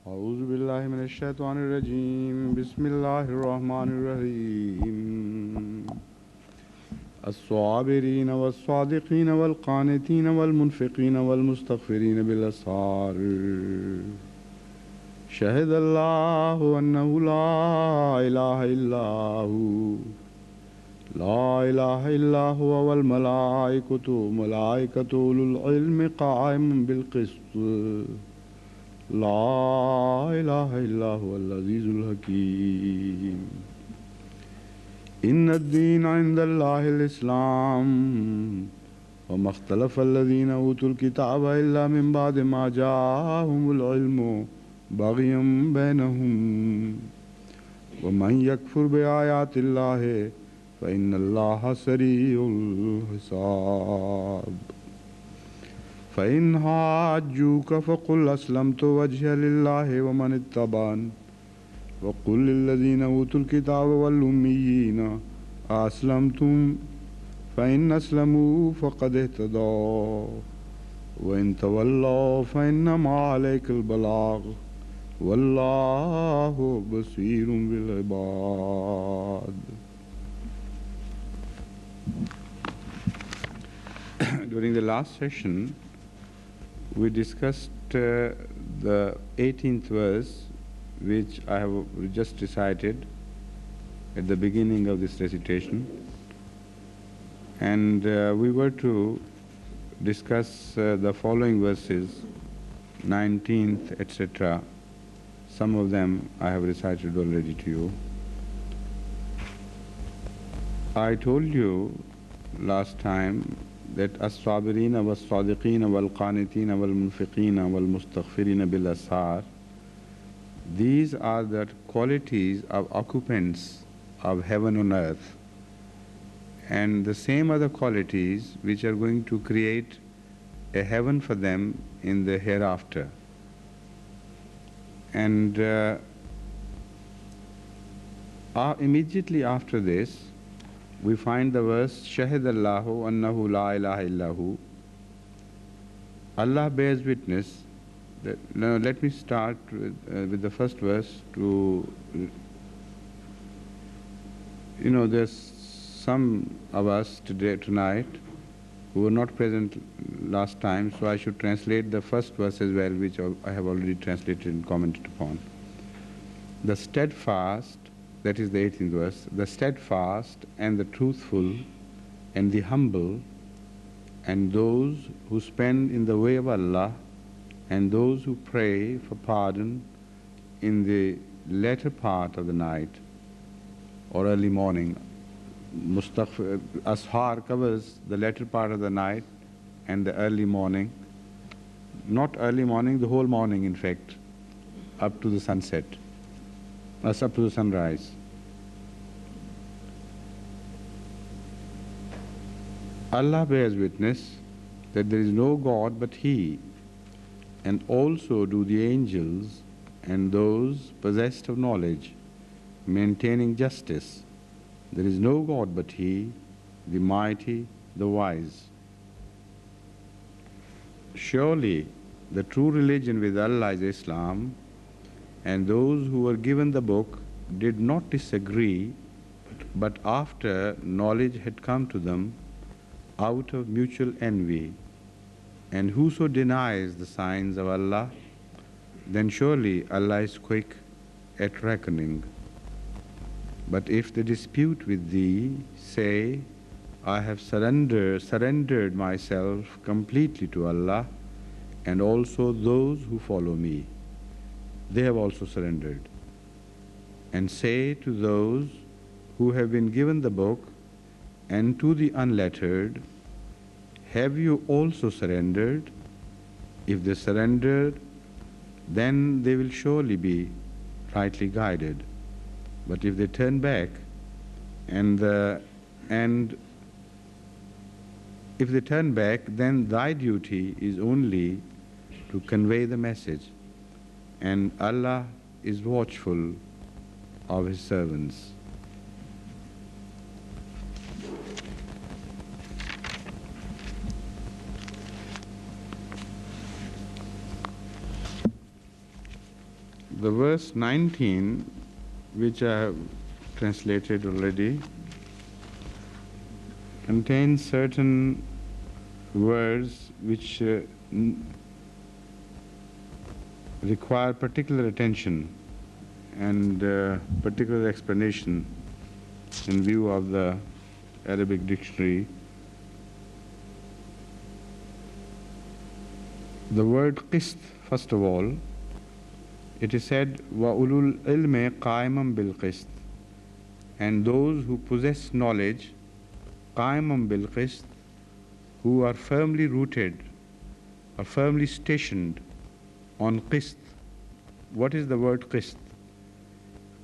أعوذ بالله من الشيطان الرجيم بسم الله الرحمن الرحيم الصابرين والصادقين والقانتين والمنفقين والمستغفرين بالأسحار شهد الله أنه لا إله إلا هو لا إله إلا هو والملائكة أولو العلم قائما بالقسط لا إله إلا هو العزيز الحكيم إن الدين عند الله الإسلام وما اختلف الذين أوتوا الكتاب إلا من بعد ما جاءهم العلم بغيا بينهم ومن يكفر بآيات الله فإن الله سريع الحساب فإن حاجوك فقل أسلمت وجهي لله ومن اتبعني وقل للذين أوتوا الكتاب والأميين أسلمتم فإن أسلموا فقد اهتدوا وإن تولوا فإنما عليك البلاغ والله بصير بالعباد. During the last session, we discussed the 18th verse, which I have just recited at the beginning of this recitation. And we were to discuss the following verses, 19th, etc. Some of them I have recited already to you. I told you last time that as-sabirina was-sadiqina wal-qanitina wal-munfiqina wal-mustaghfirina bil-ashar, these are the qualities of occupants of heaven on earth, and the same are the qualities which are going to create a heaven for them in the hereafter. And immediately after this, we find the verse, Shahidallahu annahu la ilaha illahu. Allah bears witness. Now let me start with the first verse to, there's some of us tonight who were not present last time, so I should translate the first verse as well, which I have already translated and commented upon. The steadfast, that is the 18th verse, the steadfast and the truthful and the humble and those who spend in the way of Allah and those who pray for pardon in the latter part of the night or early morning. Ashar covers the latter part of the night and the early morning. Not early morning, the whole morning in fact, up to the sunset, up to the sunrise. Allah bears witness that there is no God but He, and also do the angels and those possessed of knowledge, maintaining justice. There is no God but He, the mighty, the wise. Surely the true religion with Allah is Islam, and those who were given the book did not disagree, but after knowledge had come to them, out of mutual envy. And whoso denies the signs of Allah, then surely Allah is quick at reckoning. But if they dispute with thee, say, I have surrendered myself completely to Allah, and also those who follow me. They have also surrendered. And say to those who have been given the book and to the unlettered, have you also surrendered? If they surrendered, then they will surely be rightly guided. But if they turn back, then thy duty is only to convey the message, and Allah is watchful of His servants. The verse 19, which I have translated already, contains certain words which require particular attention and particular explanation in view of the Arabic dictionary. The word qist, first of all, it is said, وَأُولُو الْعِلْمِ قَائِمًا بِالْقِسْطِ, and those who possess knowledge, قَائِمًا بِالْقِسْطِ, who are firmly rooted or firmly stationed on qist. What is the word qist?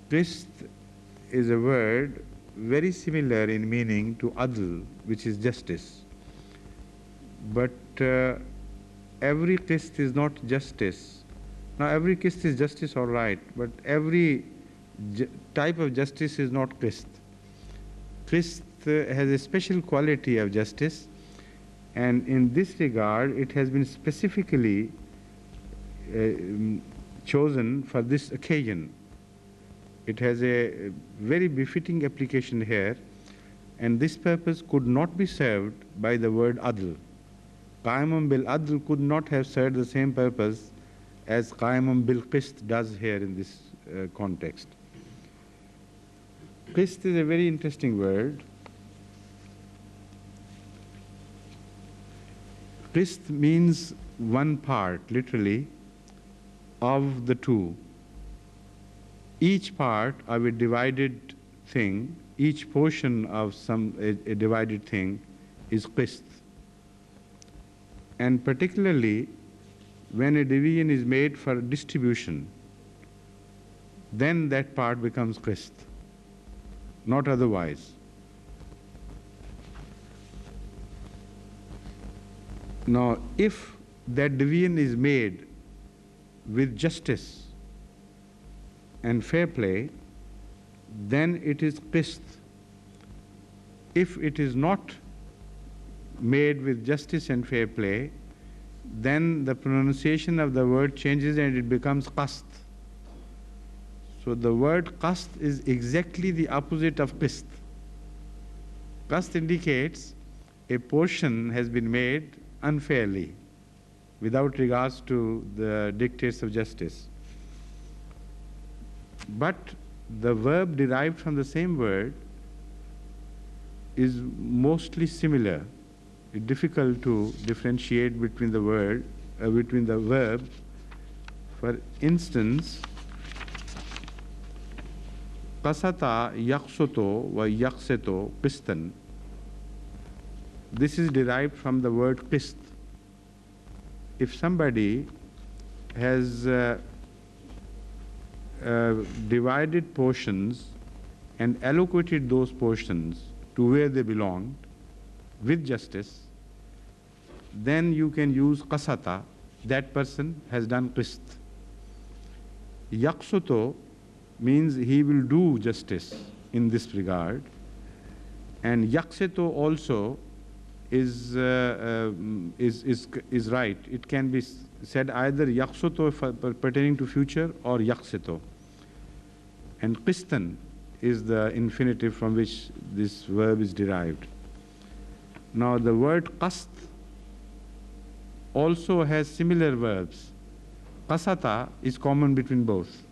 Qist is a word very similar in meaning to adl, which is justice. But every qist is not justice. Now every qist is justice, all right, but every type of justice is not qist. Qist has a special quality of justice, and in this regard it has been specifically chosen for this occasion. It has a very befitting application here, and this purpose could not be served by the word adl. Qa'imun bil adl could not have served the same purpose as Qa'imun bil qist does here in this context. Qist is a very interesting word. Qist means one part, literally, of the two. Each part of a divided thing, each portion of a divided thing is qist. And particularly when a division is made for distribution, then that part becomes qist, not otherwise. Now, if that division is made with justice and fair play, then it is qist. If it is not made with justice and fair play, then the pronunciation of the word changes and it becomes qast. So the word qast is exactly the opposite of qist. Qast indicates a portion has been made unfairly, without regards to the dictates of justice. But the verb derived from the same word is mostly similar. It's difficult to differentiate between the verb. For instance, qasata yaqsuto wa yaqseto qistan. This is derived from the word qist. If somebody has divided portions and allocated those portions to where they belonged with justice, then you can use qasata. That person has done qist. Yaqsuto means he will do justice in this regard, and yaqseto also is right. It can be said either yaqsuto pertaining to future or yaqseto. And qistan is the infinitive from which this verb is derived. Now the word qast also has similar verbs. Qasata is common between both.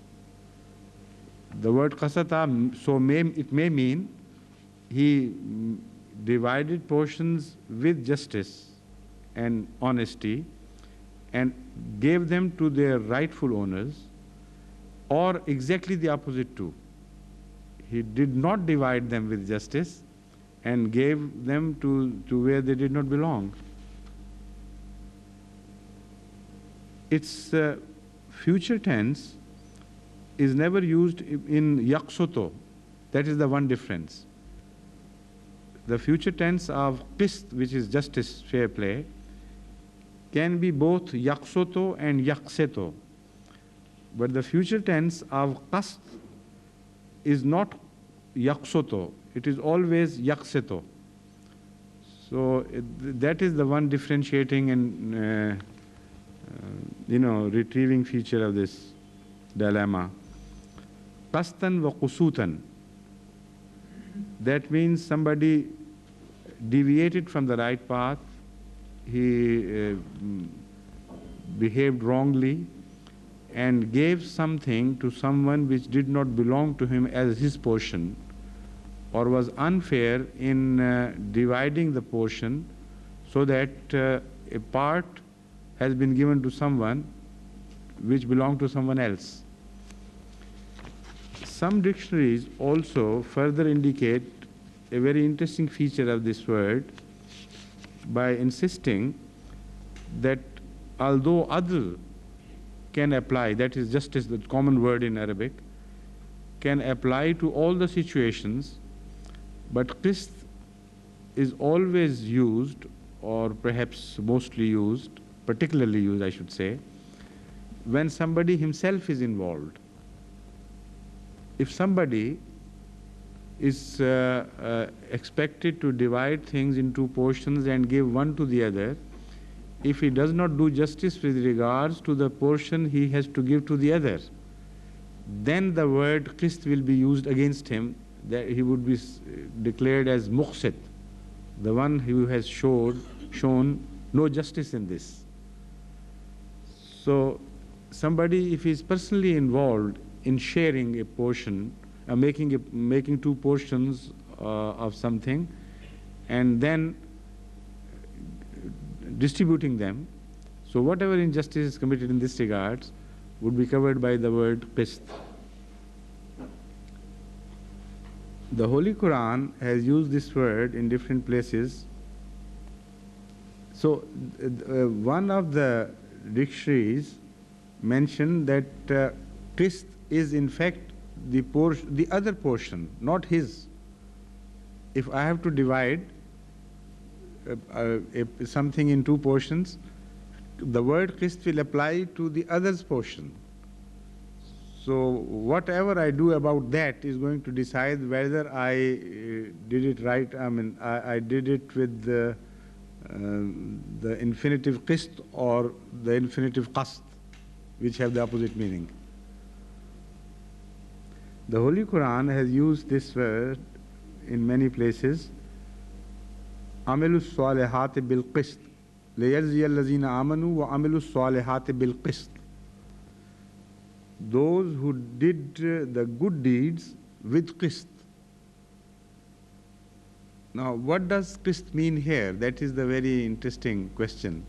The word qasata, it may mean he divided portions with justice and honesty and gave them to their rightful owners, or exactly the opposite too. He did not divide them with justice and gave them to where they did not belong. Its future tense is never used in yaqsuto. That is the one difference. The future tense of qist, which is justice, fair play, can be both yaqsuto and yaqseto. But the future tense of qast is not yaqsuto. It is always yaqseto. So that is the one differentiating and retrieving feature of this dilemma. Qastan wa qusutan. That means somebody deviated from the right path, he behaved wrongly and gave something to someone which did not belong to him as his portion, or was unfair in dividing the portion, so that a part has been given to someone which belonged to someone else. Some dictionaries also further indicate a very interesting feature of this word by insisting that although adl can apply, that is justice, the common word in Arabic, can apply to all the situations, but qist is always used, or perhaps mostly used, particularly used, I should say, when somebody himself is involved. If somebody is expected to divide things into portions and give one to the other, if he does not do justice with regards to the portion he has to give to the other, then the word qist will be used against him, that he would be declared as muqsit, the one who has shown no justice in this. So somebody, if he is personally involved in sharing a portion, making two portions of something, and then distributing them, so whatever injustice is committed in this regard would be covered by the word qist. The Holy Quran has used this word in different places. So one of the dictionaries mentioned that qist is in fact the other portion, not his. If I have to divide something in two portions, the word qist will apply to the other's portion. So whatever I do about that is going to decide whether I did it right. I mean, I did it with the infinitive qist or the infinitive qast, which have the opposite meaning. The Holy Quran has used this word in many places. عملوا الصالحات بالقسط ليجزي الذين آمنوا وعملوا الصالحات بالقسط. Those who did the good deeds with qist. Now, what does qist mean here? That is the very interesting question.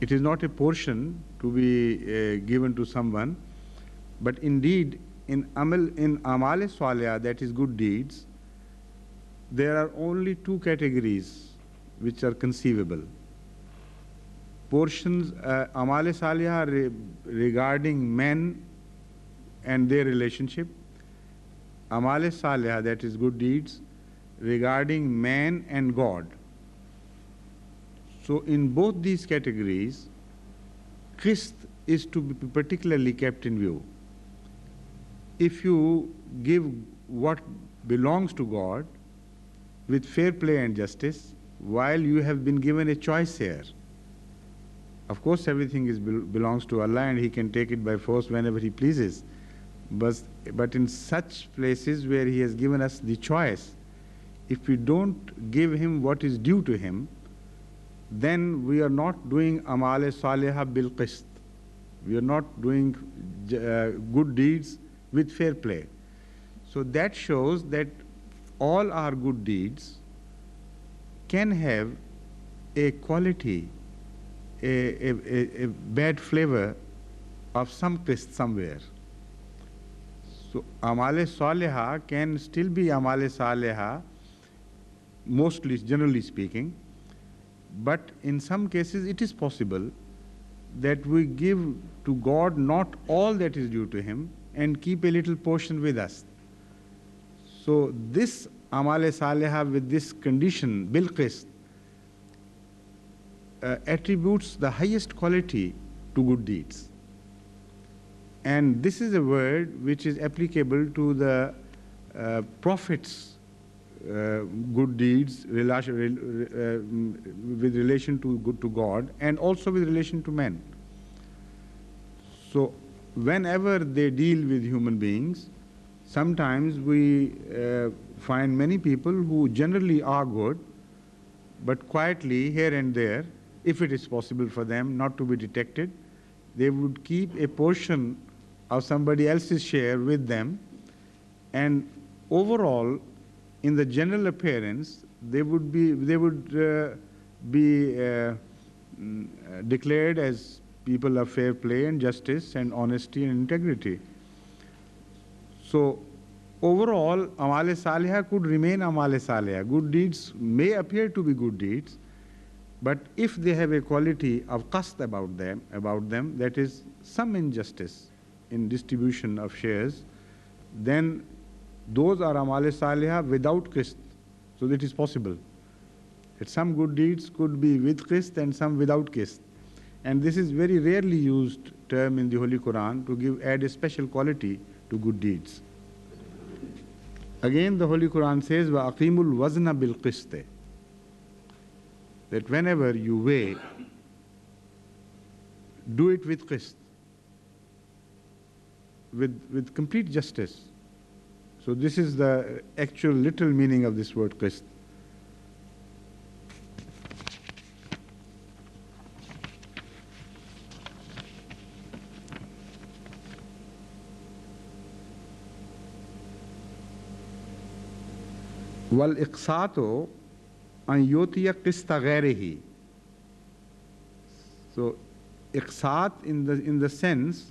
It is not a portion to be given to someone, but indeed in amal salihah, that is good deeds, there are only two categories which are conceivable. Portions, amal salihah regarding men and their relationship, amal salihah, that is good deeds, regarding man and God. So in both these categories, qist is to be particularly kept in view. If you give what belongs to God with fair play and justice, while you have been given a choice here. Of course, everything belongs to Allah and He can take it by force whenever He pleases. But in such places where He has given us the choice, if we don't give Him what is due to Him, then we are not doing amal salihah bil qist. We are not doing good deeds with fair play. So that shows that all our good deeds can have a quality, a bad flavor of some qist somewhere. So amal salihah can still be amal salihah, mostly, generally speaking, but in some cases it is possible that we give to God not all that is due to Him and keep a little portion with us. So this amal salihah with this condition, bil qist, attributes the highest quality to good deeds. And this is a word which is applicable to the Prophet's good deeds with relation to God and also with relation to men. So whenever they deal with human beings, sometimes we find many people who generally are good, but quietly here and there, if it is possible for them not to be detected, they would keep a portion of somebody else's share with them, and overall, in the general appearance, they would be declared as people of fair play and justice and honesty and integrity. So overall, Amale Salihah could remain Amale Salihah. Good deeds may appear to be good deeds, but if they have a quality of qasd about them, that is some injustice in distribution of shares, then those are Amale Salihah without qist. So that is possible. That some good deeds could be with qist and some without qist. And this is very rarely used term in the Holy Quran to add a special quality to good deeds. Again, the Holy Quran says, وَأَقِيمُوا الْوَزْنَ بِالْقِسْطِ, that whenever you weigh, do it with qist, with complete justice. So this is the actual literal meaning of this word qist. وَالْإِقْسَاطُ أَنْ يُؤْتِيَ قِسْطَ غَيْرِهِ. So iqsat in the sense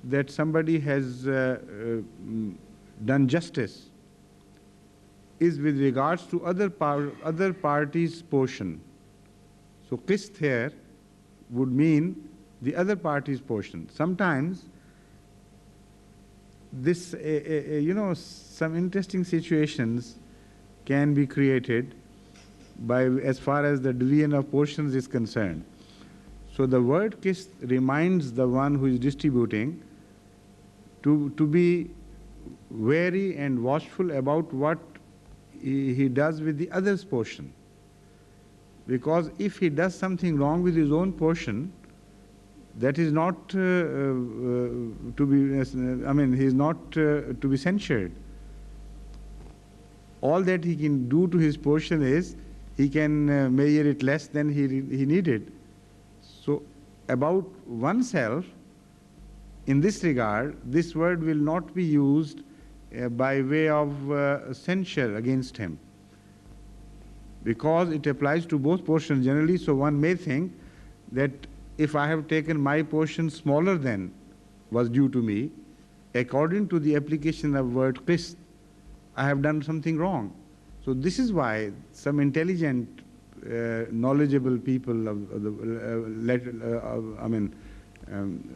that somebody has done justice is with regards to other party's portion. So qist here would mean the other party's portion. Sometimes this, some interesting situations can be created by as far as the division of portions is concerned. So the word qist reminds the one who is distributing to be wary and watchful about what he does with the other's portion. Because if he does something wrong with his own portion, that is not to be, he is not to be censured. All that he can do to his portion is he can measure it less than he needed. So about oneself, in this regard, this word will not be used by way of censure against him, because it applies to both portions generally. So one may think that if I have taken my portion smaller than was due to me, according to the application of word qist, I have done something wrong. So this is why some intelligent, knowledgeable people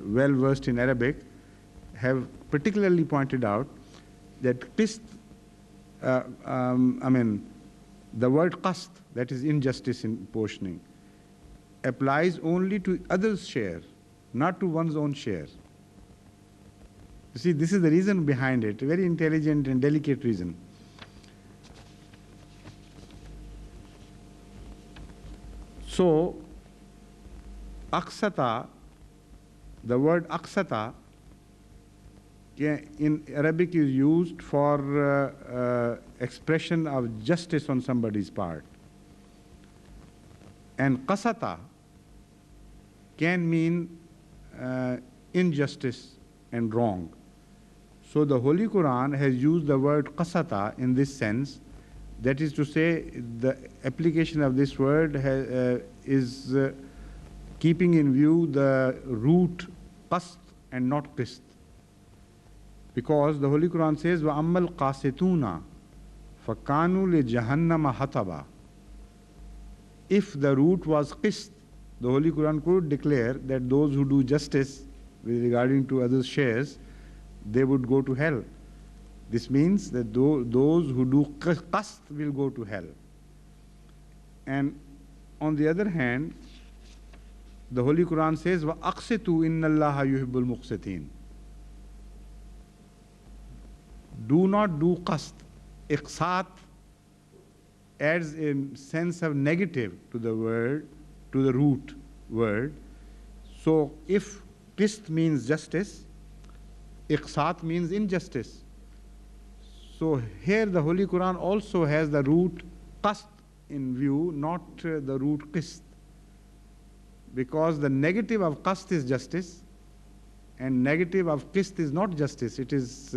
well versed in Arabic have particularly pointed out that qist, the word qast, that is injustice in portioning, applies only to others' share, not to one's own share. You see, this is the reason behind it, a very intelligent and delicate reason. So, aqsata, the word aqsata in Arabic is used for expression of justice on somebody's part. And qasata can mean injustice and wrong. So the Holy Quran has used the word qasata in this sense. That is to say, the application of this word is keeping in view the root qast and not qist. Because the Holy Quran says, وَأَمَّا الْقَاسِطُونَ فَكَانُوا لِجَهَنَّمَ حَطَبًا. If the root was qist, the Holy Quran could declare that those who do justice with regarding to others' shares, they would go to hell. This means that those who do qast will go to hell. And on the other hand, the Holy Quran says, وَأَقْسِطُوا إِنَّ اللَّهَ يُحِبُّ الْمُقْسِطِينَ. Do not do qast. Iqsat adds a sense of negative to the word, to the root word. So if qist means justice, iqsat means injustice. So here the Holy Quran also has the root qast in view, not the root qist. Because the negative of qast is justice, and negative of qist is not justice. It is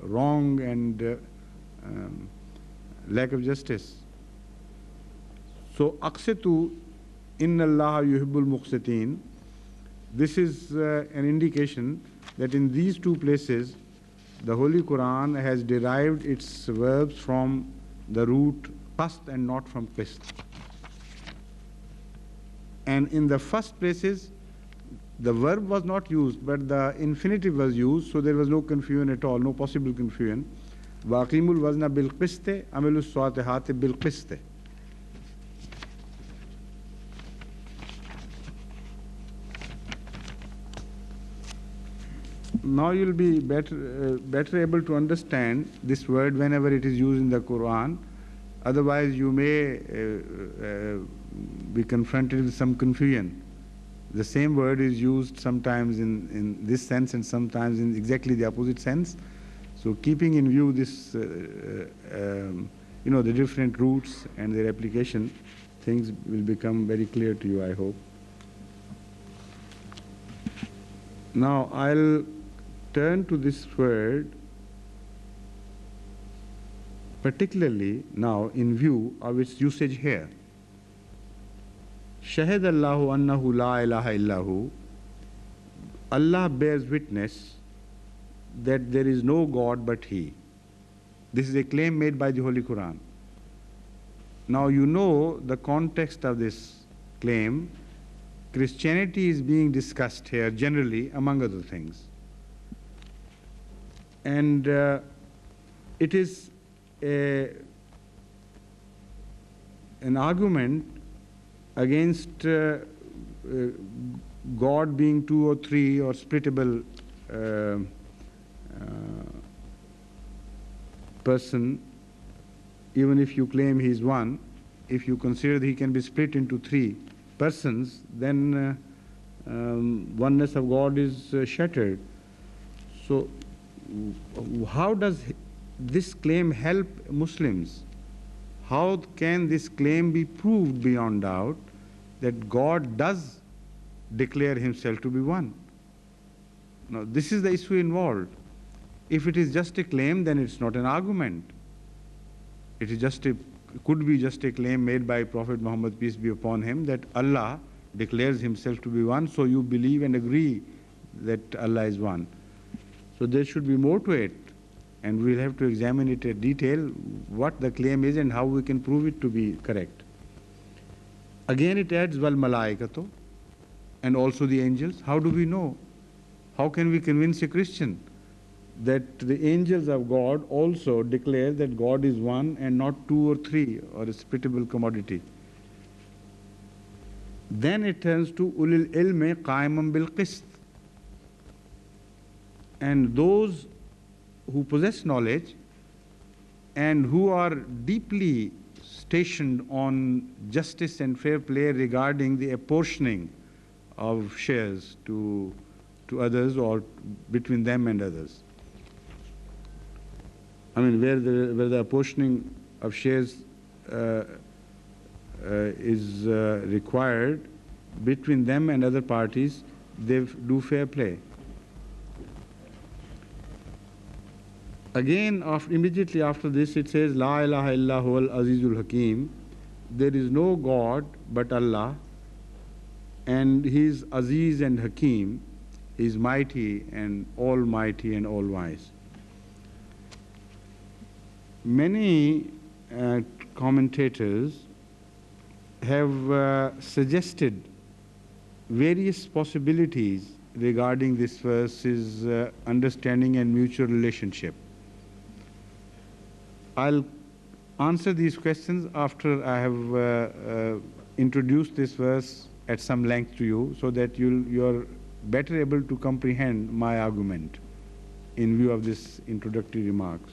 wrong and lack of justice. So, aqsitu inna Allah yuhibbul muqsitin. This is an indication that in these two places, the Holy Quran has derived its verbs from the root qast and not from qist. And in the first places, the verb was not used, but the infinitive was used, so there was no confusion at all, no possible confusion. وَأَقِيمُوا الْوَزْنَ بِالْقِسْطِ عَمِلُوا الصَّالِحَاتِ بِالْقِسْطِ. Now you'll be better able to understand this word whenever it is used in the Quran. Otherwise, you may be confronted with some confusion. The same word is used sometimes in this sense and sometimes in exactly the opposite sense. So keeping in view this, the different roots and their application, things will become very clear to you, I hope. Now I'll turn to this word particularly now in view of its usage here. Shahid Allahu annahu la ilaha illahu. Allah bears witness that there is no God but He. This is a claim made by the Holy Quran. Now you know the context of this claim. Christianity is being discussed here generally, among other things. And it is an argument against God being two or three or splittable person. Even if you claim he is one, if you consider that he can be split into three persons, then oneness of God is shattered. So how does this claim help Muslims? How can this claim be proved beyond doubt that God does declare himself to be one? Now, this is the issue involved. If it is just a claim, then it's not an argument. It is could be just a claim made by Prophet Muhammad, peace be upon him, that Allah declares himself to be one, so you believe and agree that Allah is one. So there should be more to it, and we'll have to examine it in detail, what the claim is and how we can prove it to be correct. Again it adds wal malaikatu, and also the angels. How do we know? How can we convince a Christian that the angels of God also declare that God is one and not two or three or a splittable commodity? Then it turns to ulil ilmi qaimam bil qist. And those who possess knowledge and who are deeply stationed on justice and fair play regarding the apportioning of shares to others or between them and others. I mean, where the apportioning of shares is required between them and other parties, they do fair play. Again, immediately after this, it says, La ilaha illa huwal azizul hakim. There is no God but Allah, and He is Aziz and Hakim. He is mighty and almighty and all-wise. Many commentators have suggested various possibilities regarding this verse's understanding and mutual relationship. I'll answer these questions after I have introduced this verse at some length to you, so that you're better able to comprehend my argument in view of this introductory remarks.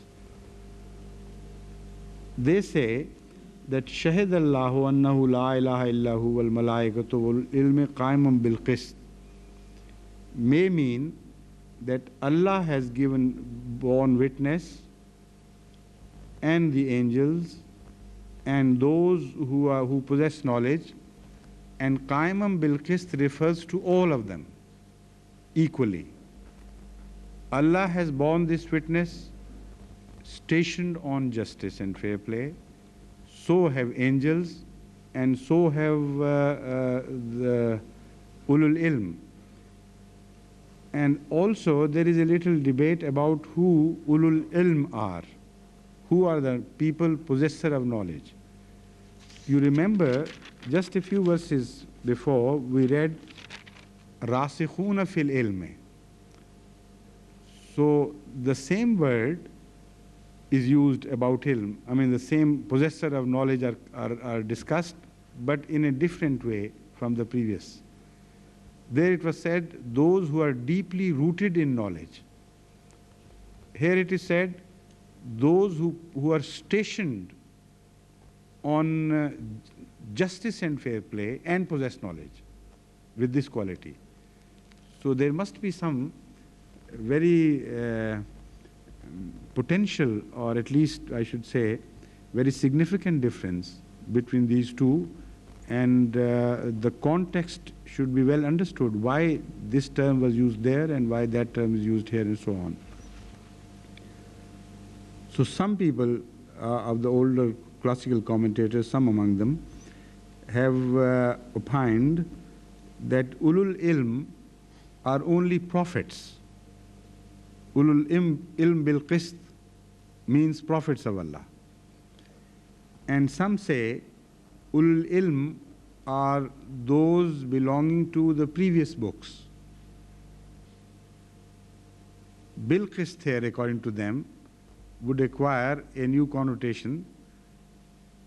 They say that Shahid Allahu annahu la ilaha illahu wal malaikatu wal ilmi qaimum bil qist. may mean that Allah has borne witness, and the angels and those who possess knowledge, and Qaimam bil Qist refers to all of them equally. Allah has borne this witness, stationed on justice and fair play. So have angels, and so have the ulul ilm. And also there is a little debate about who ulul ilm are. Who are the people possessor of knowledge? You remember just a few verses before we read Rasikhuna fil ilmi. So the same word is used about ilm. I mean, the same possessor of knowledge are discussed, but in a different way from the previous. There it was said, those who are deeply rooted in knowledge. Here it is said, those who are stationed on justice and fair play and possess knowledge with this quality. So there must be some very potential, or at least I should say, very significant difference between these two, and the context should be well understood, why this term was used there and why that term is used here, and so on. So some people of the older classical commentators, some among them, have opined that ulul ilm are only prophets. Ulul ilm bil qist means prophets of Allah. And some say ulul ilm are those belonging to the previous books. Bil qist here, according to them, would acquire a new connotation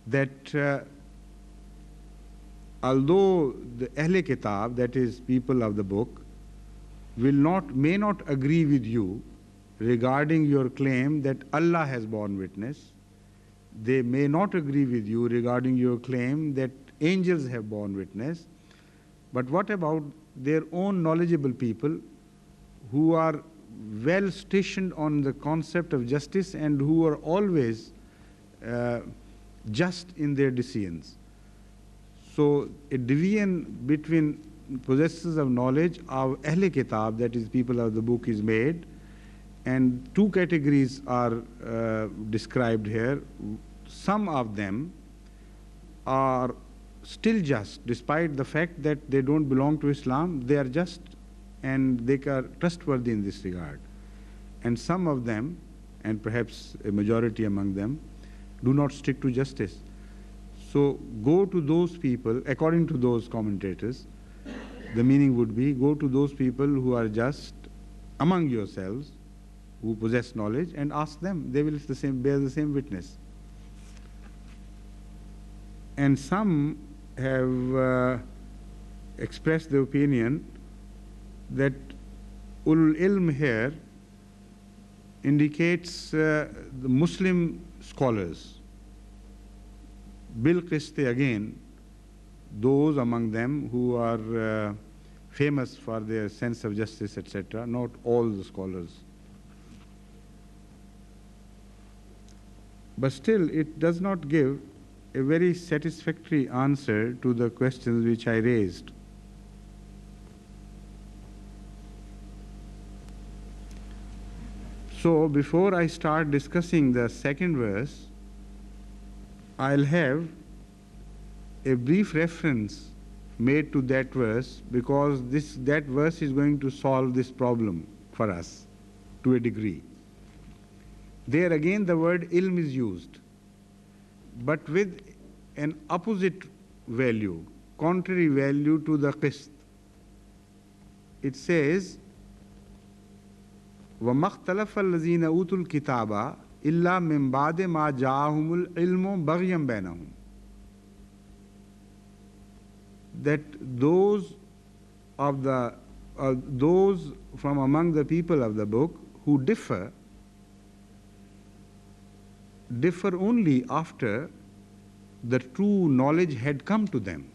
that although the Ahle Kitab, that is people of the book, may not agree with you regarding your claim that Allah has borne witness, they may not agree with you regarding your claim that angels have borne witness, but what about their own knowledgeable people who are well stationed on the concept of justice and who are always just in their decisions? So a division between possessors of knowledge of Ahle Kitab, that is people of the book, is made, and two categories are described here. Some of them are still just, despite the fact that they don't belong to Islam, they are just and they are trustworthy in this regard. And some of them, and perhaps a majority among them, do not stick to justice. So go to those people, according to those commentators, the meaning would be, go to those people who are just among yourselves, who possess knowledge, and ask them. They will bear the same witness. And some have expressed the opinion that ulul ilm here indicates the Muslim scholars. Bil Qist again, those among them who are famous for their sense of justice, etc., not all the scholars. But still, it does not give a very satisfactory answer to the questions which I raised. So before I start discussing the second verse, I'll have a brief reference made to that verse, because that verse is going to solve this problem for us to a degree. There again the word ilm is used, but with an opposite value, contrary value to the qist. It says, وَمَا اخْتَلَفَ الَّذِينَ أُوتُوا الْكِتَابَ إِلَّا مِنْ بَعْدِ مَا جَاءَهُمُ الْعِلْمُ بَغْيًا بَيْنَهُم. That those from among the people of the book who differ only after the true knowledge had come to them.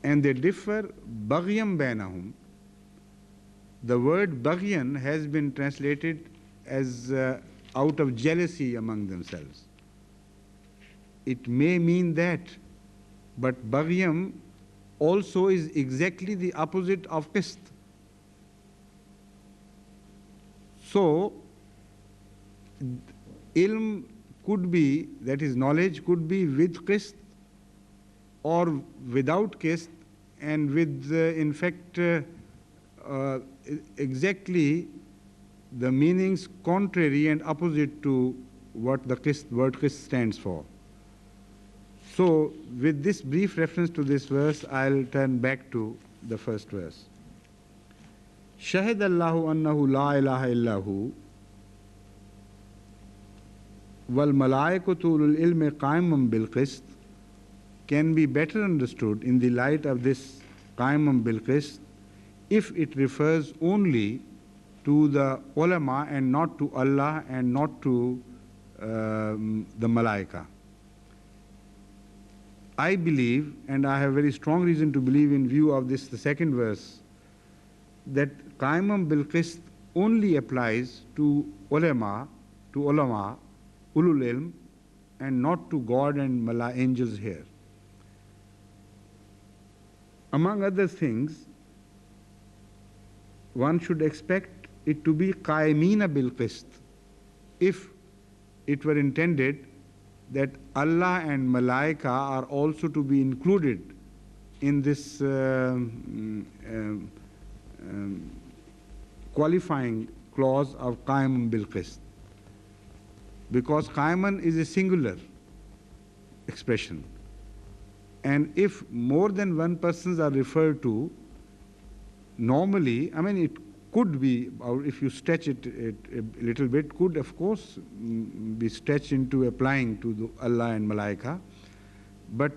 And they differ بَغْيًا بَيْنَهُم, The word baghyan has been translated as out of jealousy among themselves. It may mean that, but baghyam also is exactly the opposite of qist. So, ilm could be, that is, knowledge could be with qist or without qist, and with, in fact, exactly the meanings contrary and opposite to what the word qist stands for. So, with this brief reference to this verse, I'll turn back to the first verse. Shahid Allahu annahu la ilaha illahu wal malaikatu ulul ilmi qaimam bil qist can be better understood in the light of this qaimam bil qist if it refers only to the ulama and not to Allah and not to the malaika. I believe, and I have very strong reason to believe in view of this, the second verse, that qaimam bil qist only applies to ulama, ulul ilm, and not to God and angels here. Among other things, one should expect it to be qaimina bil qist if it were intended that Allah and malaika are also to be included in this qualifying clause of qaim bil qist, because qaiman is a singular expression, and if more than one persons are referred to, normally, I mean, it could be, or if you stretch it a little bit, could of course be stretched into applying to the Allah and malaika, but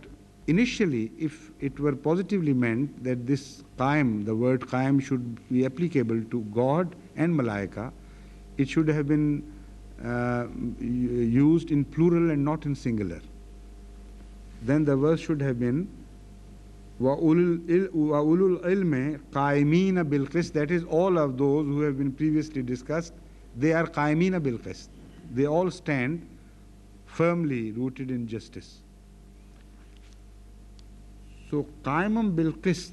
initially, if it were positively meant that this qaim, the word qaim, should be applicable to God and malaika, it should have been used in plural and not in singular. Then the verse should have been وَأُولُو الْعِلْمِ قَائِمِينَ بِالْقِسْطِ. That is, all of those who have been previously discussed, they are قَائِمِينَ بِالْقِسْطِ. They all stand firmly rooted in justice. So, قَائِمًا بِالْقِسْطِ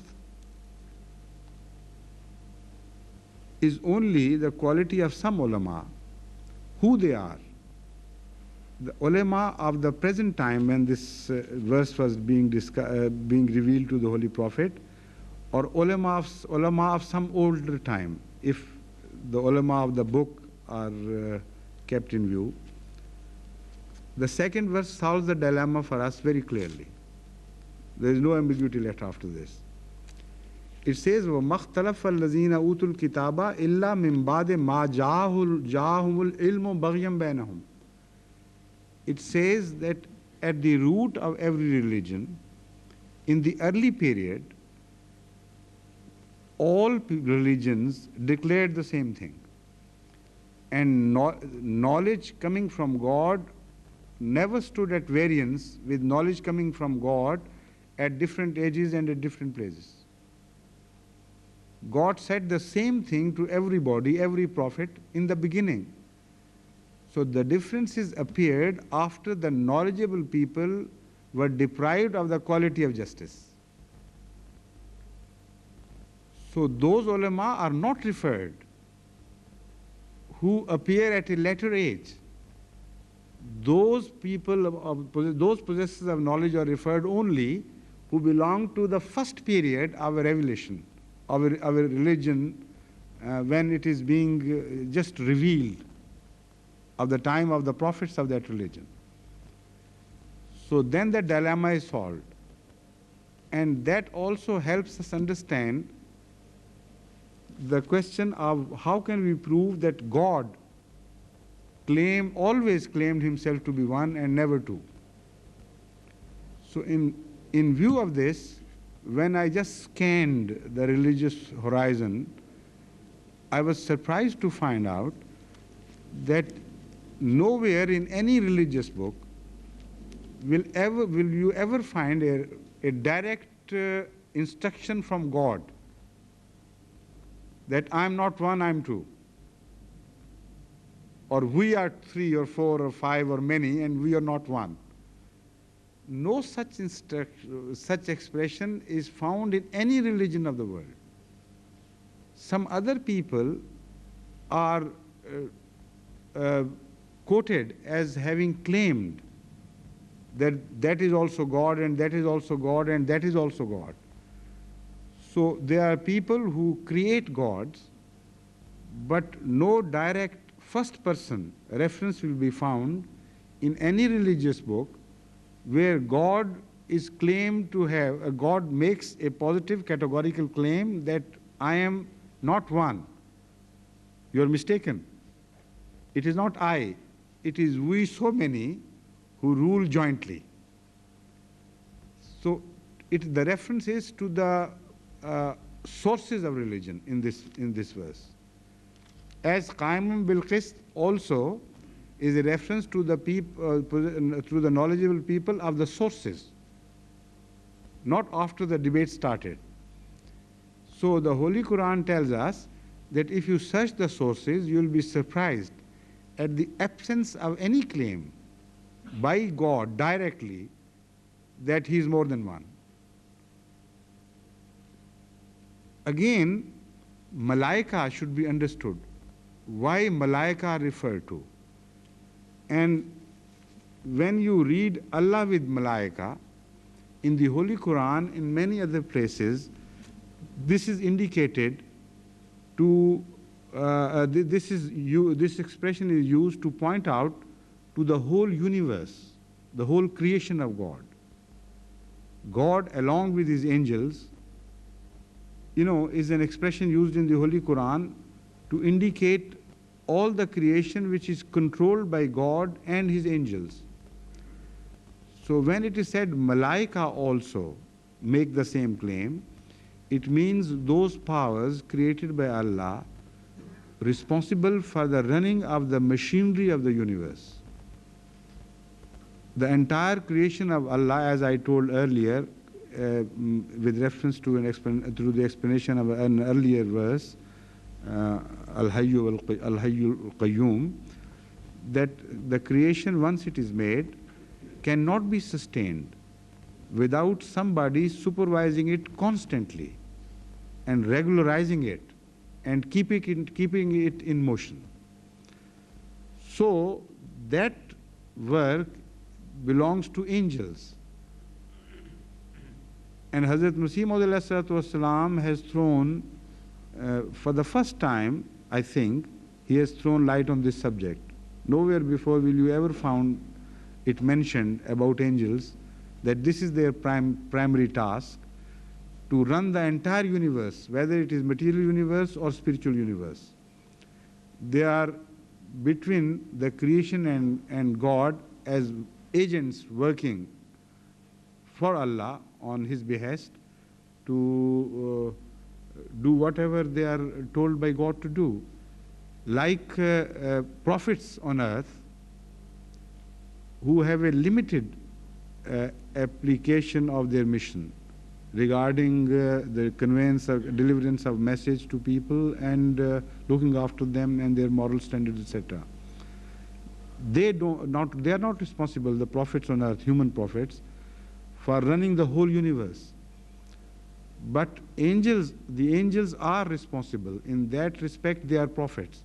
is only the quality of some ulama. Who they are? The ulama of the present time, when this verse was being revealed to the Holy Prophet, or ulama of some older time, if the ulama of the book are kept in view. The second verse solves the dilemma for us very clearly. There is no ambiguity left after this. It says, وَمَا اخْتَلَفَ الَّذِينَ أُوتُوا الْكِتَابَ إِلَّا مِنْ بَعْدِ مَا جَاءَهُمُ الْعِلْمُ بَغْيًا بَيْنَهُمْ. It says that at the root of every religion, in the early period, all religions declared the same thing. And knowledge coming from God never stood at variance with knowledge coming from God at different ages and at different places. God said the same thing to everybody, every prophet, in the beginning. So the differences appeared after the knowledgeable people were deprived of the quality of justice. So those ulama are not referred who appear at a later age. Those people, those possessors of knowledge are referred only who belong to the first period of a revelation, of a religion, when it is being just revealed, of the time of the prophets of that religion. So then the dilemma is solved. And that also helps us understand the question of how can we prove that God always claimed himself to be one and never two. So in view of this, when I just scanned the religious horizon, I was surprised to find out that nowhere in any religious book will you ever find a direct instruction from God that I'm not one, I'm two. Or we are three or four or five or many and we are not one. No such expression is found in any religion of the world. Some other people are quoted as having claimed that that is also God and that is also God and that is also God. So there are people who create gods, but no direct first person reference will be found in any religious book where God is claimed to have, God makes a positive categorical claim that I am not one. You are mistaken. It is not I, it is we so many who rule jointly. So the reference is to the sources of religion in this verse. As Qaimun bil Qist also is a reference to the to the knowledgeable people of the sources, not after the debate started. So the Holy Quran tells us that if you search the sources, you will be surprised at the absence of any claim by God directly that He is more than one. Again, Malaika should be understood. Why Malaika referred to? And when you read Allah with Malaika in the Holy Quran, in many other places, this is indicated to, this expression is used to point out to the whole universe, the whole creation of God. God, along with His angels, is an expression used in the Holy Quran to indicate all the creation which is controlled by God and His angels. So when it is said Malaika also make the same claim, it means those powers created by Allah responsible for the running of the machinery of the universe. The entire creation of Allah, as I told earlier, with reference to the explanation of an earlier verse, Al-Hayyu Al-Qayyum, that the creation, once it is made, cannot be sustained without somebody supervising it constantly and regularizing it and keeping it in motion. So that work belongs to angels. And Hazrat Masih Maud has thrown, for the first time, I think, he has thrown light on this subject. Nowhere before will you ever found it mentioned about angels that this is their primary task, to run the entire universe, whether it is material universe or spiritual universe. They are between the creation and God as agents working for Allah on His behest to do whatever they are told by God to do. Like prophets on earth who have a limited application of their mission regarding the deliverance of message to people and looking after them and their moral standards, etc. They are not responsible, the prophets on earth, human prophets, for running the whole universe. But the angels are responsible. In that respect, they are prophets.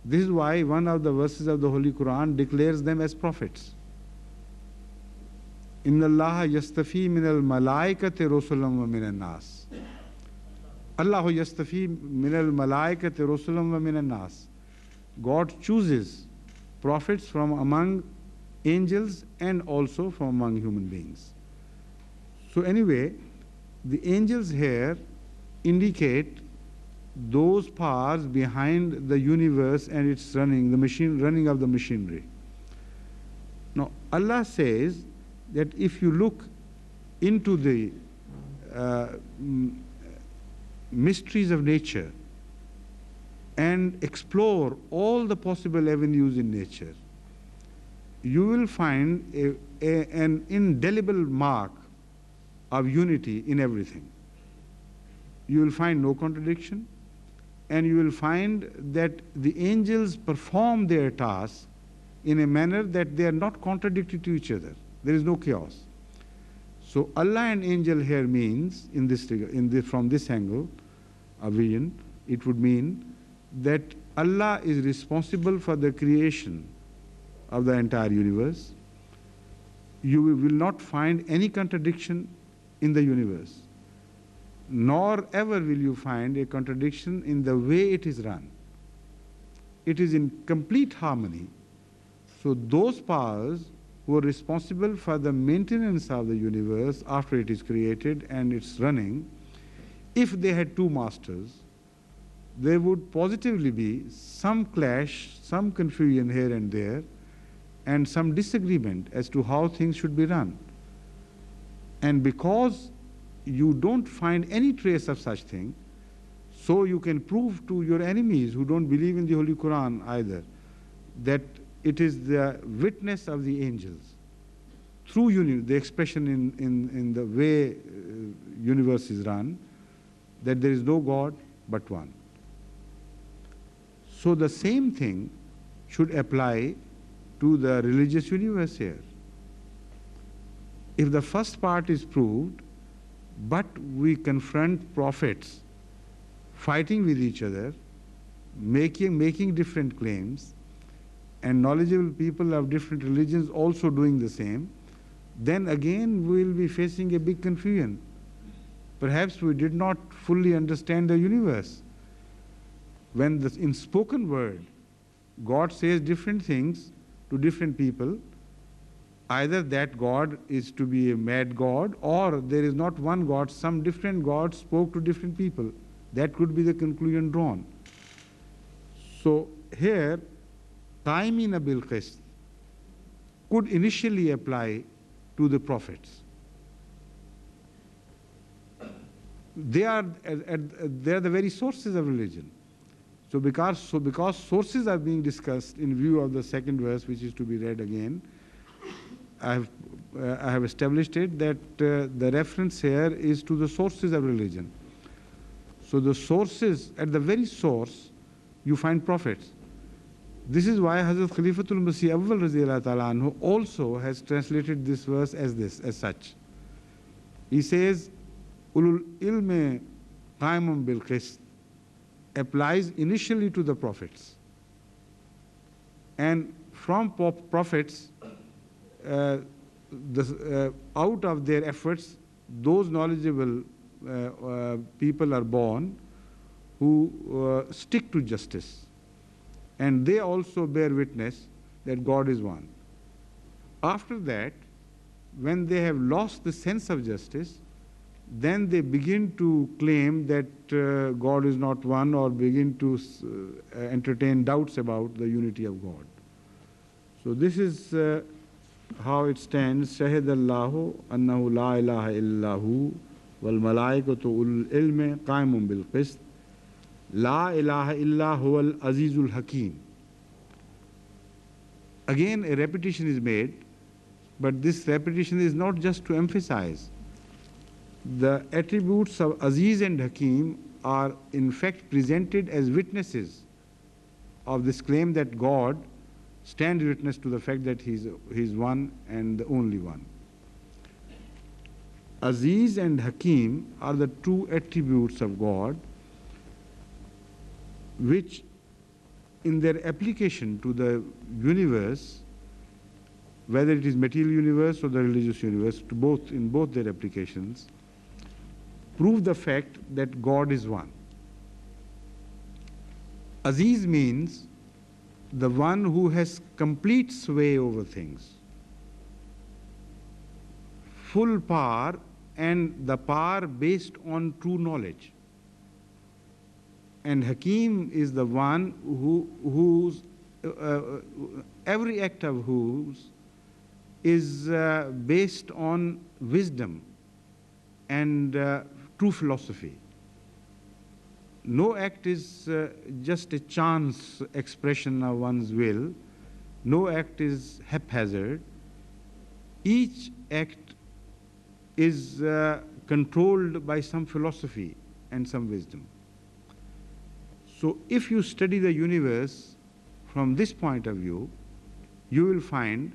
This is why one of the verses of the Holy Quran declares them as prophets. Inna Allah yastafi min al-malaikati rusulam wa min al-nas. Allahu yastafi min al-malaikati rusulam wa min al-nas. God chooses prophets from among angels and also from among human beings. So anyway, the angels here indicate those powers behind the universe and its running, running of the machinery. Now, Allah says that if you look into the mysteries of nature and explore all the possible avenues in nature, you will find an indelible mark of unity in everything. You will find no contradiction. and you will find that the angels perform their task in a manner that they are not contradictory to each other. There is no chaos. So Allah and angel here means, from this angle, a vision, it would mean that Allah is responsible for the creation of the entire universe. You will not find any contradiction in the universe, nor ever will you find a contradiction in the way it is run. It is in complete harmony. So those powers who are responsible for the maintenance of the universe after it is created and it's running, if they had two masters, there would positively be some clash, some confusion here and there, and some disagreement as to how things should be run. And because you don't find any trace of such thing, so you can prove to your enemies who don't believe in the Holy Quran either, that it is the witness of the angels through the expression in the way universe is run, that there is no God but one. So the same thing should apply to the religious universe here. If the first part is proved, but we confront prophets fighting with each other, making different claims, and knowledgeable people of different religions also doing the same, then again we will be facing a big confusion. Perhaps we did not fully understand the universe. When in spoken word, God says different things to different people, either that God is to be a mad God, or there is not one God, some different gods spoke to different people. That could be the conclusion drawn. So here, Qaimina bil Qist could initially apply to the prophets. They are the very sources of religion. So because sources are being discussed in view of the second verse, which is to be read again, I have established it that the reference here is to the sources of religion. So the sources, at the very source, you find prophets. This is why Hazrat Khalifatul Masih Awwal Radiyallahu Ta'ala Anhu also has translated this verse as such. He says, Ulul ilme qaimun bil qist applies initially to the prophets. And from prophets, out of their efforts, those knowledgeable people are born who stick to justice. And they also bear witness that God is one. After that, when they have lost the sense of justice, then they begin to claim that God is not one, or begin to entertain doubts about the unity of God. So this is how it stands. Shahid Allahu annahu la ilaha illahu wal malaikatu ul ilmi qaimun bil qist la ilaha illa huwal azizul hakim. Again, a repetition is made, but this repetition is not just to emphasize. The attributes of Aziz and Hakim are in fact presented as witnesses of this claim that God stands witness to the fact that He is one and the only one. Aziz and Hakim are the two attributes of God which, in their application to the universe, whether it is material universe or the religious universe, in both their applications, prove the fact that God is one. Aziz means the one who has complete sway over things, full power, and the power based on true knowledge. And Hakim is the one whose every act of whose is based on wisdom and true philosophy. No act is just a chance expression of one's will. No act is haphazard. Each act is controlled by some philosophy and some wisdom. So if you study the universe from this point of view, you will find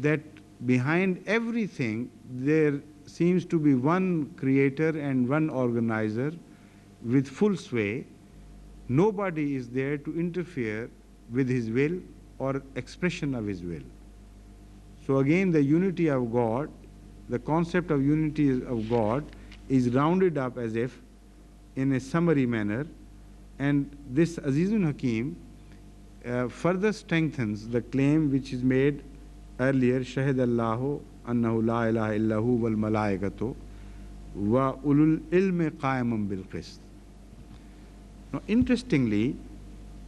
that behind everything there seems to be one creator and one organizer with full sway. Nobody is there to interfere with his will or expression of his will. So again, the unity of God, the concept of unity of God is rounded up as if in a summary manner, and this Azizun Hakim further strengthens the claim which is made earlier, Shahid Allahu annahu la ilaha illahu wal malaikatu wa ulul ilmi qa'iman bil qist. Now interestingly,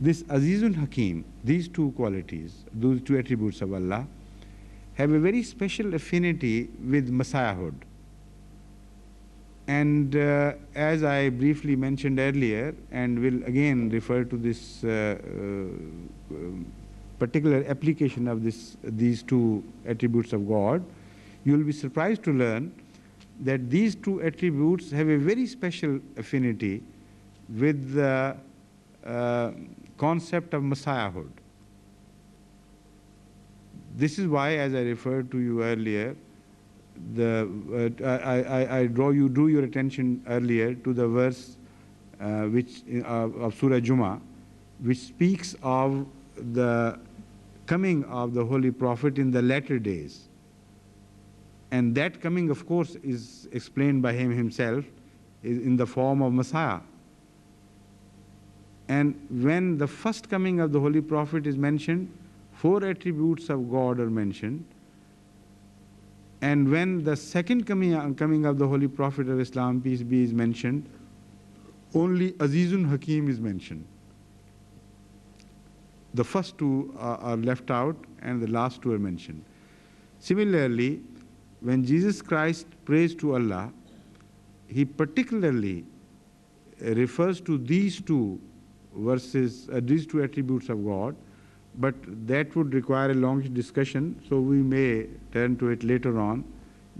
this Azizun Hakim, these two qualities, those two attributes of Allah, have a very special affinity with Messiahhood. And as I briefly mentioned earlier, and will again refer to this particular application of these two attributes of God, you will be surprised to learn that these two attributes have a very special affinity with the concept of Messiahhood. This is why, as I referred to you earlier, I drew your attention earlier to the verse of Surah Jumu'ah, which speaks of the coming of the Holy Prophet in the latter days. And that coming, of course, is explained by him himself in the form of Messiah. And when the first coming of the Holy Prophet is mentioned, 4 attributes of God are mentioned. And when the second coming of the Holy Prophet of Islam, peace be, is mentioned, only Azizun Hakim is mentioned. The first 2 are left out and the last 2 are mentioned. Similarly, when Jesus Christ prays to Allah, he particularly refers to these 2 verses, these 2 attributes of God, but that would require a long discussion, so we may turn to it later on.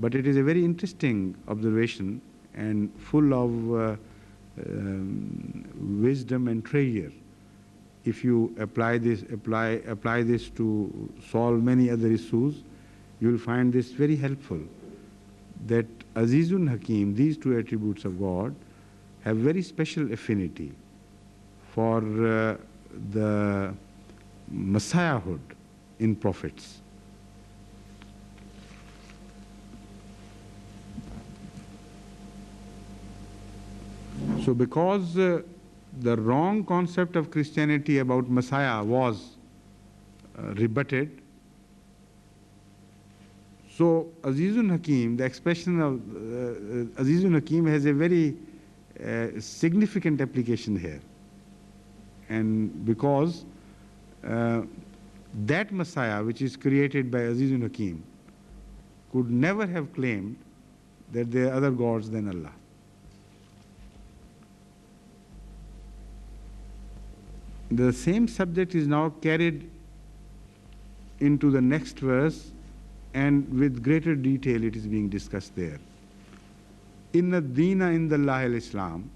But it is a very interesting observation and full of wisdom and treasure. If you apply this to solve many other issues, you will find this very helpful. That Azizun Hakim, these 2 attributes of God, have very special affinity for the Messiahhood in prophets. So because the wrong concept of Christianity about Messiah was rebutted, so Azizun Hakim, the expression of Azizun Hakim has a very significant application here. And because that Messiah which is created by Azizun Hakim could never have claimed that there are other gods than Allah. The same subject is now carried into the next verse, and with greater detail it is being discussed there. Inna Deena Indallahi al-Islam.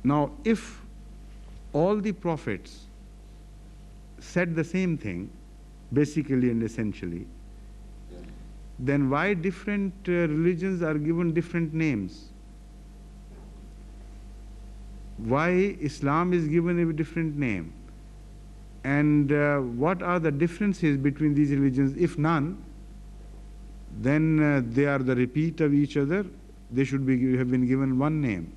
Now, if all the prophets said the same thing, basically and essentially, then why different religions are given different names? Why Islam is given a different name? And what are the differences between these religions? If none, then they are the repeat of each other. They should have been given one name.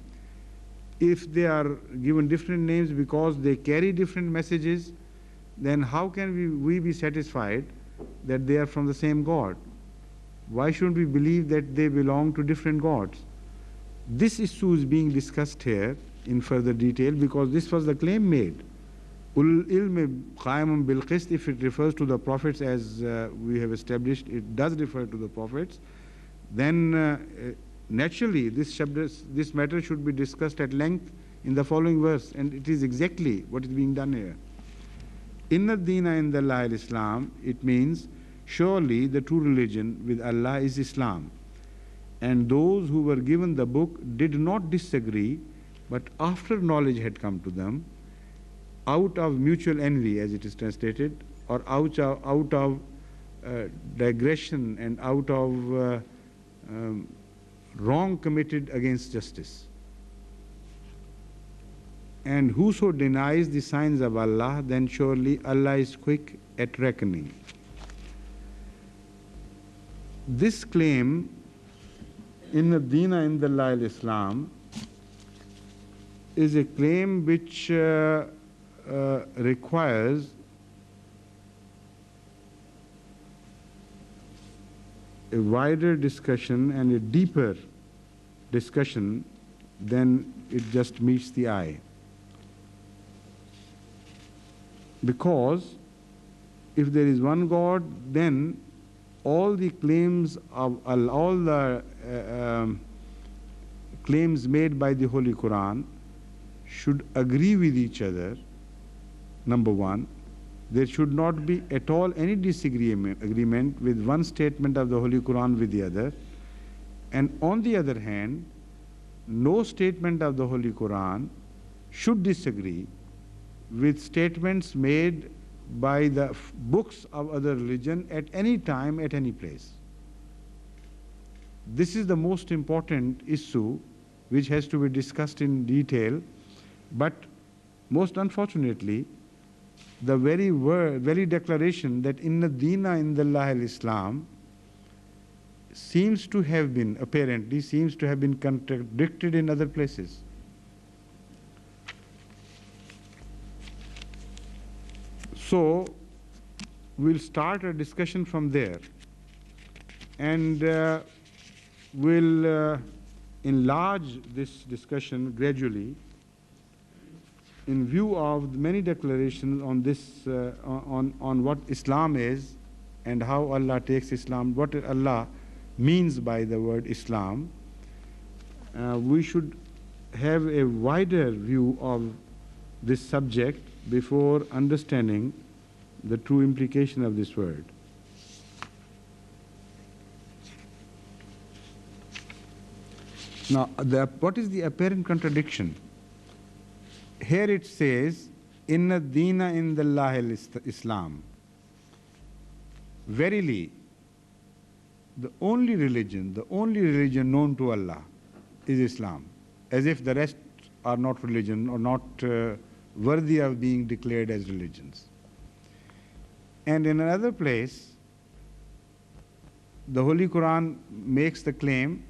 If they are given different names because they carry different messages, then how can we be satisfied that they are from the same God? Why shouldn't we believe that they belong to different gods? This issue is being discussed here in further detail because this was the claim made. Ulul ilmi qa'imun bil qist, if it refers to the prophets as we have established, it does refer to the prophets, then naturally this matter should be discussed at length in the following verse, and it is exactly what is being done here. Inna Deena Indallahi al-Islam, it means surely the true religion with Allah is Islam. And those who were given the book did not disagree But after knowledge had come to them, out of mutual envy, as it is translated, or out of digression and out of wrong committed against justice. And whoso denies the signs of Allah, then surely Allah is quick at reckoning. This claim, Inna Deena Indallah al-Islam, is a claim which requires a wider discussion and a deeper discussion than it just meets the eye. Because if there is one God, then all the claims of all the claims made by the Holy Quran should agree with each other. Number one, there should not be at all any agreement with one statement of the Holy Quran with the other. And on the other hand, no statement of the Holy Quran should disagree with statements made by the books of other religion at any time, at any place. This is the most important issue which has to be discussed in detail, but most unfortunately, the very word, very declaration that Inna Deena Indallah al-Islam seems to have been contradicted in other places. So we'll start a discussion from there, and we'll enlarge this discussion gradually in view of the many declarations on this, on what Islam is and how Allah takes Islam, what Allah means by the word Islam. We should have a wider view of this subject before understanding the true implication of this word. Now, what is the apparent contradiction? Here it says, Inna Deena Indallah al-Islam. Verily, the only religion known to Allah is Islam, as if the rest are not religion or not worthy of being declared as religions. And in another place, the Holy Quran makes the claim,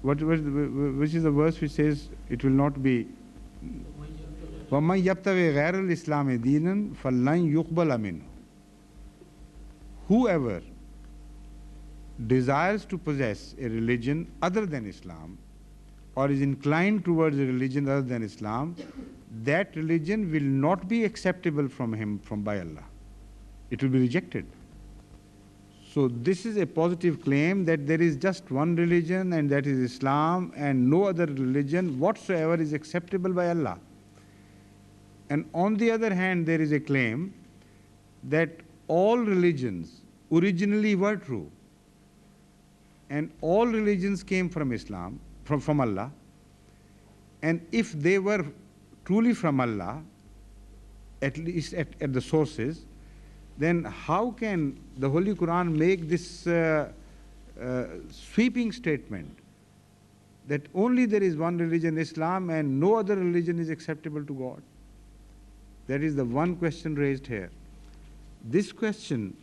which is the verse which says it will not be وَمَنْ يَبْتَغِ غَيْرَ الْإِسْلَامِ دِينًا فَلَنْ يُقْبَلَ مِنْهُ. Whoever desires to possess a religion other than Islam, or is inclined towards a religion other than Islam, that religion will not be acceptable from him by Allah. It will be rejected. So this is a positive claim that there is just one religion, and that is Islam, and no other religion whatsoever is acceptable by Allah. And on the other hand, there is a claim that all religions originally were true, and all religions came from Islam, from Allah. And if they were truly from Allah, at least at the sources, then how can the Holy Quran make this sweeping statement that only there is one religion, Islam, and no other religion is acceptable to God? That is the one question raised here. This question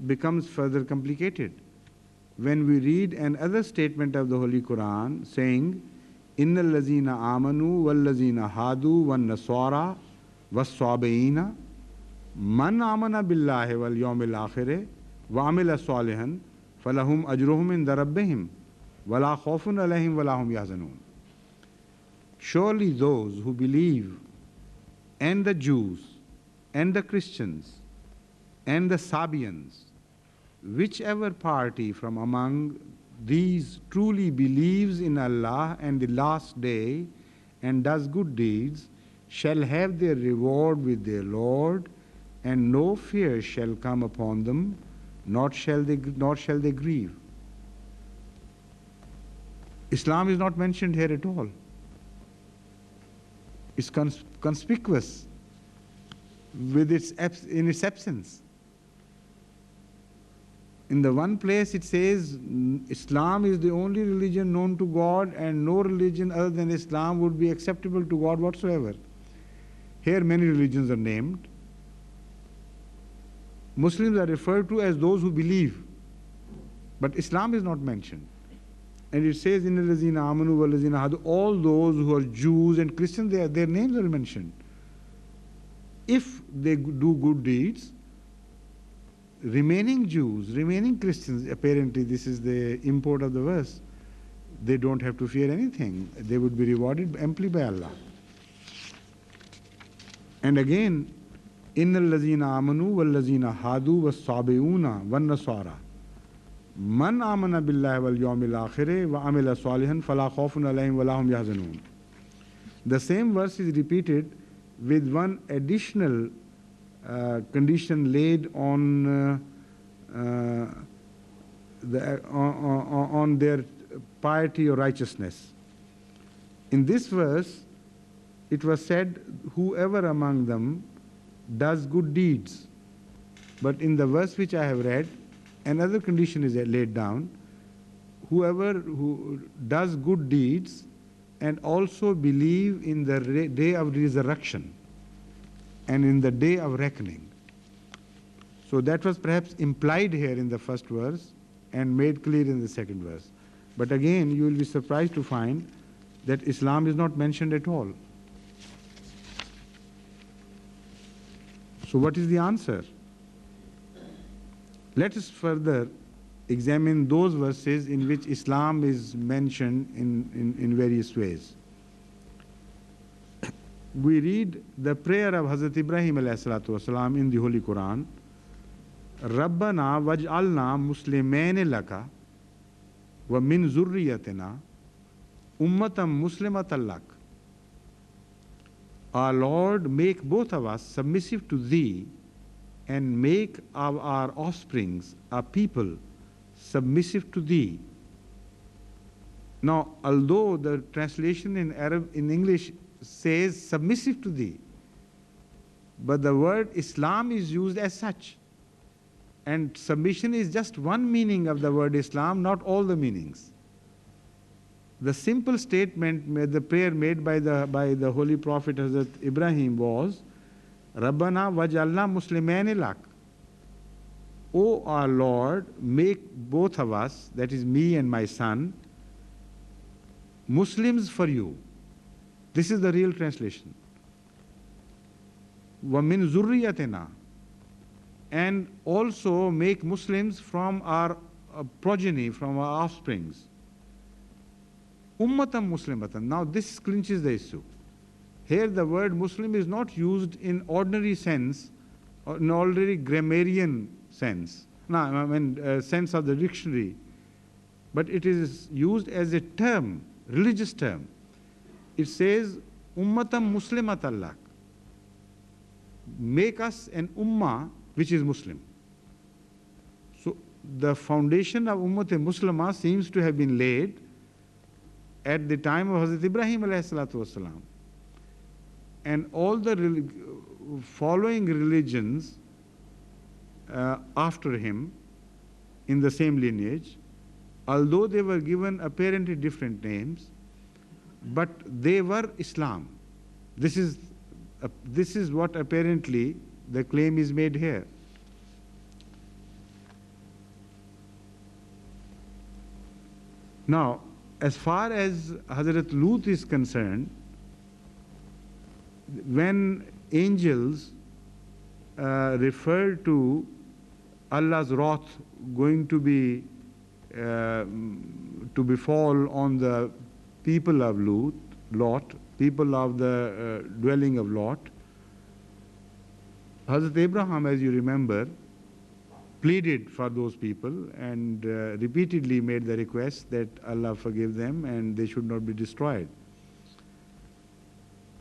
becomes further complicated when we read another statement of the Holy Quran saying, Inna allazina amanu wallazina hadu wan nasara was sabiina man amana billahi wal yawmil akhir wa amila salihan falahum ajruhum inda rabbihim wala khawfun alayhim wala hum yahzanun. Surely those who believe, and the Jews, and the Christians, and the Sabians, whichever party from among these truly believes in Allah and the last day and does good deeds, shall have their reward with their Lord, and no fear shall come upon them, nor shall they grieve. Islam is not mentioned here at all. It's conspicuous with in its absence. In the one place it says Islam is the only religion known to God and no religion other than Islam would be acceptable to God whatsoever. Here many religions are named. Muslims are referred to as those who believe, but Islam is not mentioned. And it says in Allazina Amanu Wallazina Hadu, all those who are Jews and Christians, their names are mentioned. If they do good deeds, remaining Jews, remaining Christians, apparently this is the import of the verse, they don't have to fear anything. They would be rewarded amply by Allah. And again, Inna allazina amanu wallazina hadu was-sabiuna wan-nasara man amana billahi wal yawmil akhir wa amila salihan fala khawfun alayhim wa lahum yahzanun. The same verse is repeated with one additional condition laid on their piety or righteousness. In this verse, it was said, whoever among them does good deeds. But in the verse which I have read, another condition is laid down. Whoever who does good deeds and also believe in the day of resurrection and in the day of reckoning. So that was perhaps implied here in the first verse and made clear in the second verse. But again, you will be surprised to find that Islam is not mentioned at all. So what is the answer? Let us further examine those verses in which Islam is mentioned in various ways. We read the prayer of Hazrat Ibrahim ﷺ in the Holy Quran, Rabbana waj'alna muslimain laka wa min zurriyatina ummatan muslimatan lak. Our Lord, make both of us submissive to Thee and make our offsprings, our people, submissive to Thee. Now, although the translation in English says submissive to Thee, but the word Islam is used as such. And submission is just one meaning of the word Islam, not all the meanings. The simple statement, the prayer made by the Holy Prophet Hazrat Ibrahim was, Rabbana waj'alna muslimain lak. O our Lord, make both of us, that is me and my son, Muslims for you. This is the real translation. Wa min zurriyatina. And also make Muslims from our progeny, from our offsprings. Ummatan muslimatan. Now this clinches the issue. Here the word Muslim is not used in ordinary sense, or in ordinary grammarian sense. No, I mean sense of the dictionary. But it is used as a term, religious term. It says, Ummatan muslimatan lak. Make us an ummah which is Muslim. So the foundation of Ummat-e Muslimah seems to have been laid at the time of Hazrat Ibrahim ﷺ. And all the following religions after him in the same lineage, although they were given apparently different names, but they were Islam. This is what apparently the claim is made here. Now, as far as Hazrat Lut is concerned, when angels refer to Allah's wrath going to befall on the people of Lot, people of the dwelling of Lot, Hazrat Abraham, as you remember, pleaded for those people and repeatedly made the request that Allah forgive them and they should not be destroyed.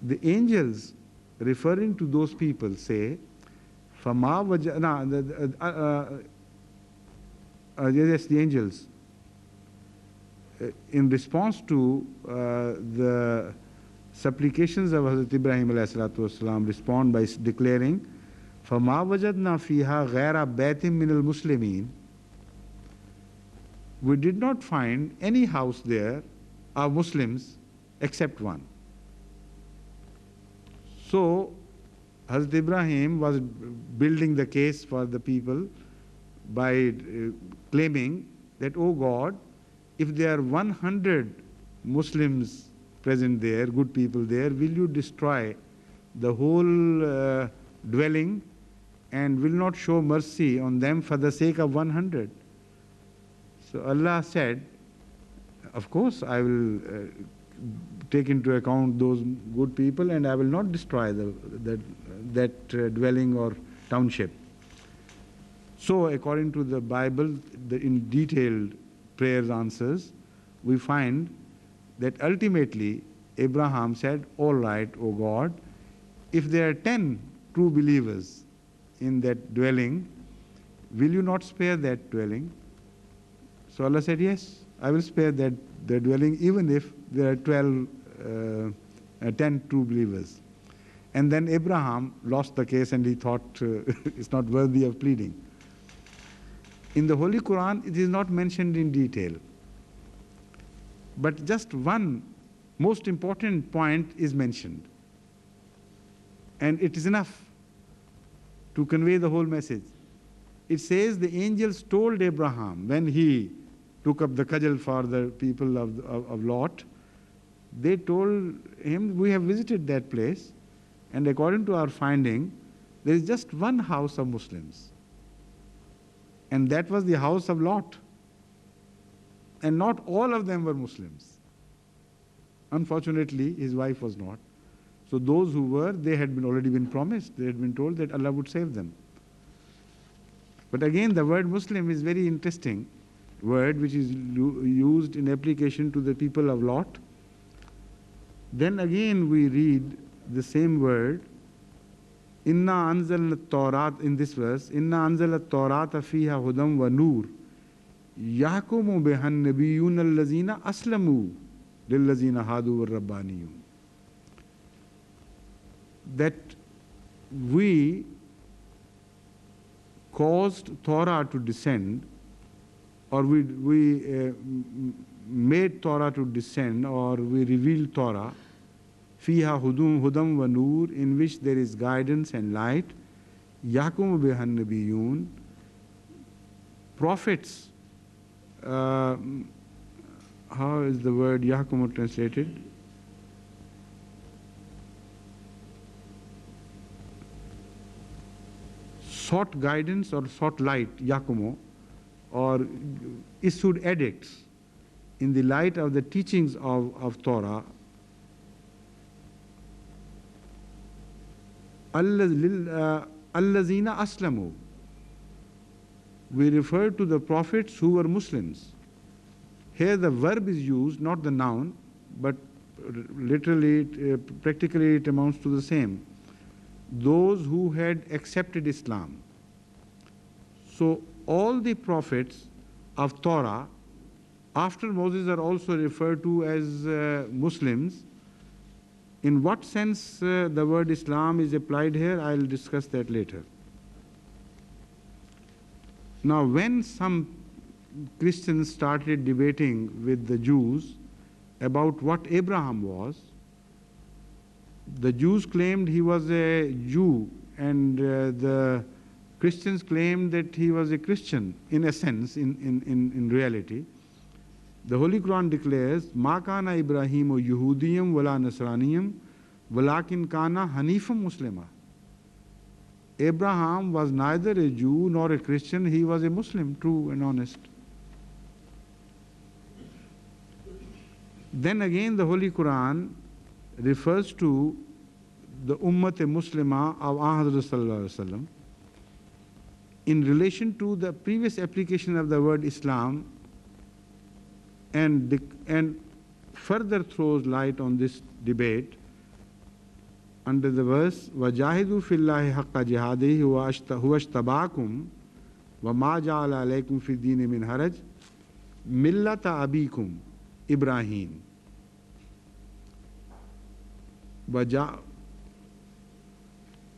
The angels referring to those people say, yes, the angels. in response to the supplications of Hazrat Ibrahim alayhi salatu wasalam, respond by declaring, فَمَا وَجَدْنَا فِيهَا غَيْرَ بَيْتٍ مِّنَ الْمُسْلِمِينَ. We did not find any house there of Muslims except one. So Hazrat Ibrahim was building the case for the people by claiming that, oh God, if there are 100 Muslims present there, good people there, will you destroy the whole dwelling and will not show mercy on them for the sake of 100? So Allah said, of course I will take into account those good people and I will not destroy that dwelling or township. So according to the Bible, in detailed prayers answers, we find that ultimately Abraham said, all right, O God, if there are 10 true believers in that dwelling, will you not spare that dwelling? So Allah said, yes, I will spare the dwelling even if there are 10 true believers. And then Abraham lost the case and he thought it's not worthy of pleading. In the Holy Quran, it is not mentioned in detail. But just one most important point is mentioned. And it is enough to convey the whole message. It says the angels told Abraham when he took up the cudgel for the people of Lot, they told him, we have visited that place, and according to our finding, there is just one house of Muslims. And that was the house of Lot. And not all of them were Muslims. Unfortunately, his wife was not. So those who were, they had already been promised. They had been told that Allah would save them. But again, the word Muslim is very interesting word which is used in application to the people of Lot. Then again we read the same word, Inna anzalna Tawrat, in this verse, Inna anzalna Tawrata fiha hudam wa nur, yahkumu bihan nabiyun allazina aslamu lillazina hadu wa rabbaniyun. That we caused Torah to descend, or we made Torah to descend, or we revealed Torah, fiha hudam wa nur, in which there is guidance and light, yakum bihan nabiyun, prophets, how is the word yakum translated? Sought guidance or sought light, yakumo, or issued edicts in the light of the teachings of Torah. Allazina aslamu. We refer to the prophets who were Muslims. Here the verb is used, not the noun, but literally, practically it amounts to the same. Those who had accepted Islam. So all the prophets of Torah after Moses are also referred to as Muslims. In what sense the word Islam is applied here, I'll discuss that later. Now when some Christians started debating with the Jews about what Abraham was, the Jews claimed he was a Jew, and the Christians claimed that he was a Christian, in a sense, in reality. The Holy Quran declares, Ma kana Ibrahimu Yehudiyam wala Nasraniyam, walakin kana Hanifam Muslima. Abraham was neither a Jew nor a Christian, he was a Muslim, true and honest. Then again the Holy Quran refers to the Ummat-e-Muslimah of Ahadrat Sallallahu Alaihi Wasallam in relation to the previous application of the word Islam, and further throws light on this debate under the verse وَجَاهِدُوا فِي اللَّهِ حَقَّ جِهَادِهِ هُوَ اجْتَبَاكُمْ وَمَا جَعَلَ عَلَيْكُمْ فِي الدِّينِ مِنْ حَرَجٍ مِلَّةَ أَبِيكُمْ Ibrahim.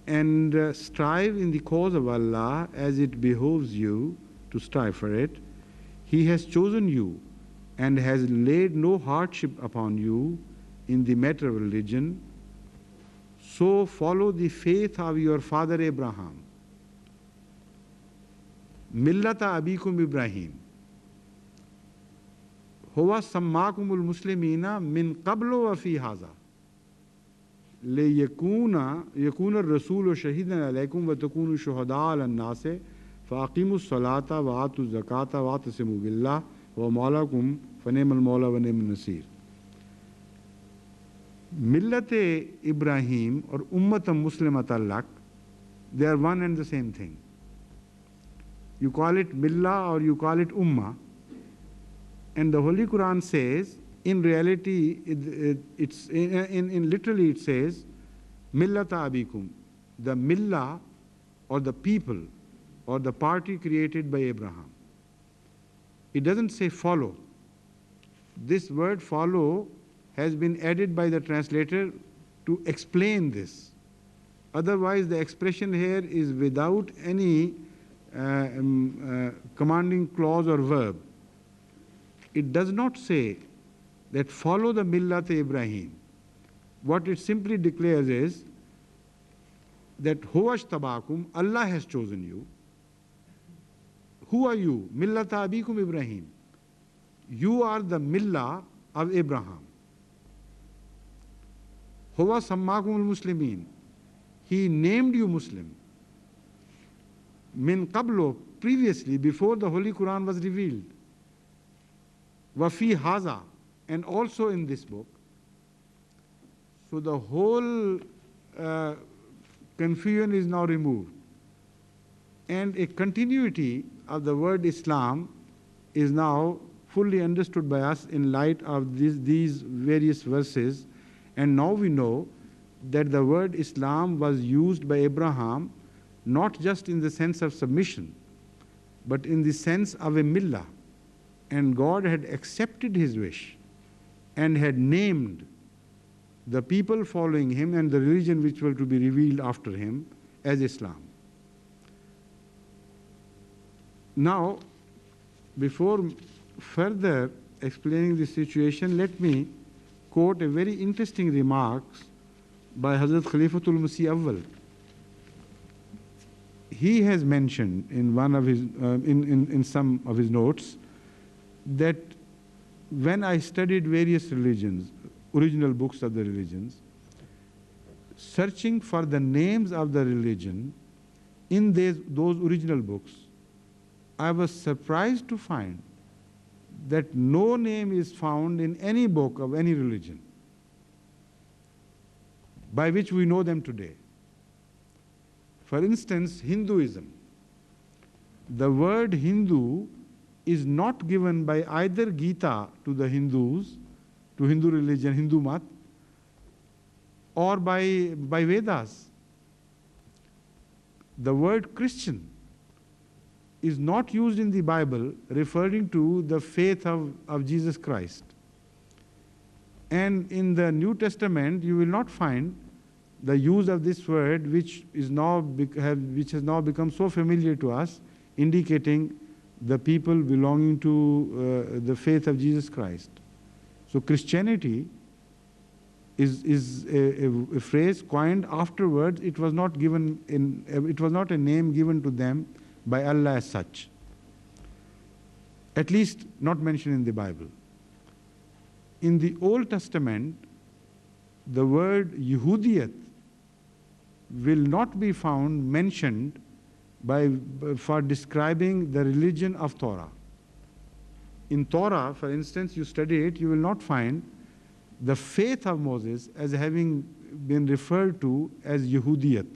And strive in the cause of Allah as it behoves you to strive for it. He has chosen you and has laid no hardship upon you in the matter of religion. So follow the faith of your father Abraham. Millata abikum Ibrahim. Huwa sammakumul muslimina min qablu wa fi haza. ليكون الرسول شهيدا عليكم وتكونوا شهداء على الناس فأقيموا الصلاة وآتوا الزكاة واعتصموا بالله ومولاكم فنعم المولى ونعم النصير. Millat Ibrahim or Ummat Muslimat al-Lak, they are one and the same thing. You call it Millah or you call it Ummah. And the Holy Quran says, in reality, literally it says, Millata abikum, the millah or the people or the party created by Abraham. It doesn't say follow. This word follow has been added by the translator to explain this. Otherwise, the expression here is without any commanding clause or verb. It does not say that follow the Millat Ibrahim. What it simply declares is that Huwash tabakum, Allah has chosen you. Who are you? Millata abikum Ibrahim. You are the millah of Abraham. Huwa sammakum al-muslimin. He named you Muslim. Min qablo, previously, before the Holy Quran was revealed. Wa fi haza, and also in this book. So the whole confusion is now removed. And a continuity of the word Islam is now fully understood by us in light of these various verses. And now we know that the word Islam was used by Abraham not just in the sense of submission, but in the sense of a millah. And God had accepted his wish and had named the people following him and the religion which were to be revealed after him as Islam. Now, before further explaining the situation, let me quote a very interesting remark by Hazrat Khalifatul Masih Awwal. He has mentioned in one of his, in some of his notes, that when I studied various religions, original books of the religions, searching for the names of the religion in those original books, I was surprised to find that no name is found in any book of any religion by which we know them today. For instance, Hinduism. The word Hindu is not given by either Gita to the Hindus, to Hindu religion, Hindu Mat, or by Vedas. The word Christian is not used in the Bible referring to the faith of Jesus Christ. And in the New Testament, you will not find the use of this word which has now become so familiar to us, indicating the people belonging to the faith of Jesus Christ. So Christianity is a phrase coined afterwards. It was not a name given to them by Allah as such. At least not mentioned in the Bible. In the Old Testament, the word Yehudiyat will not be found mentioned for describing the religion of Torah. In Torah, for instance, you study it, you will not find the faith of Moses as having been referred to as Yehudiyat,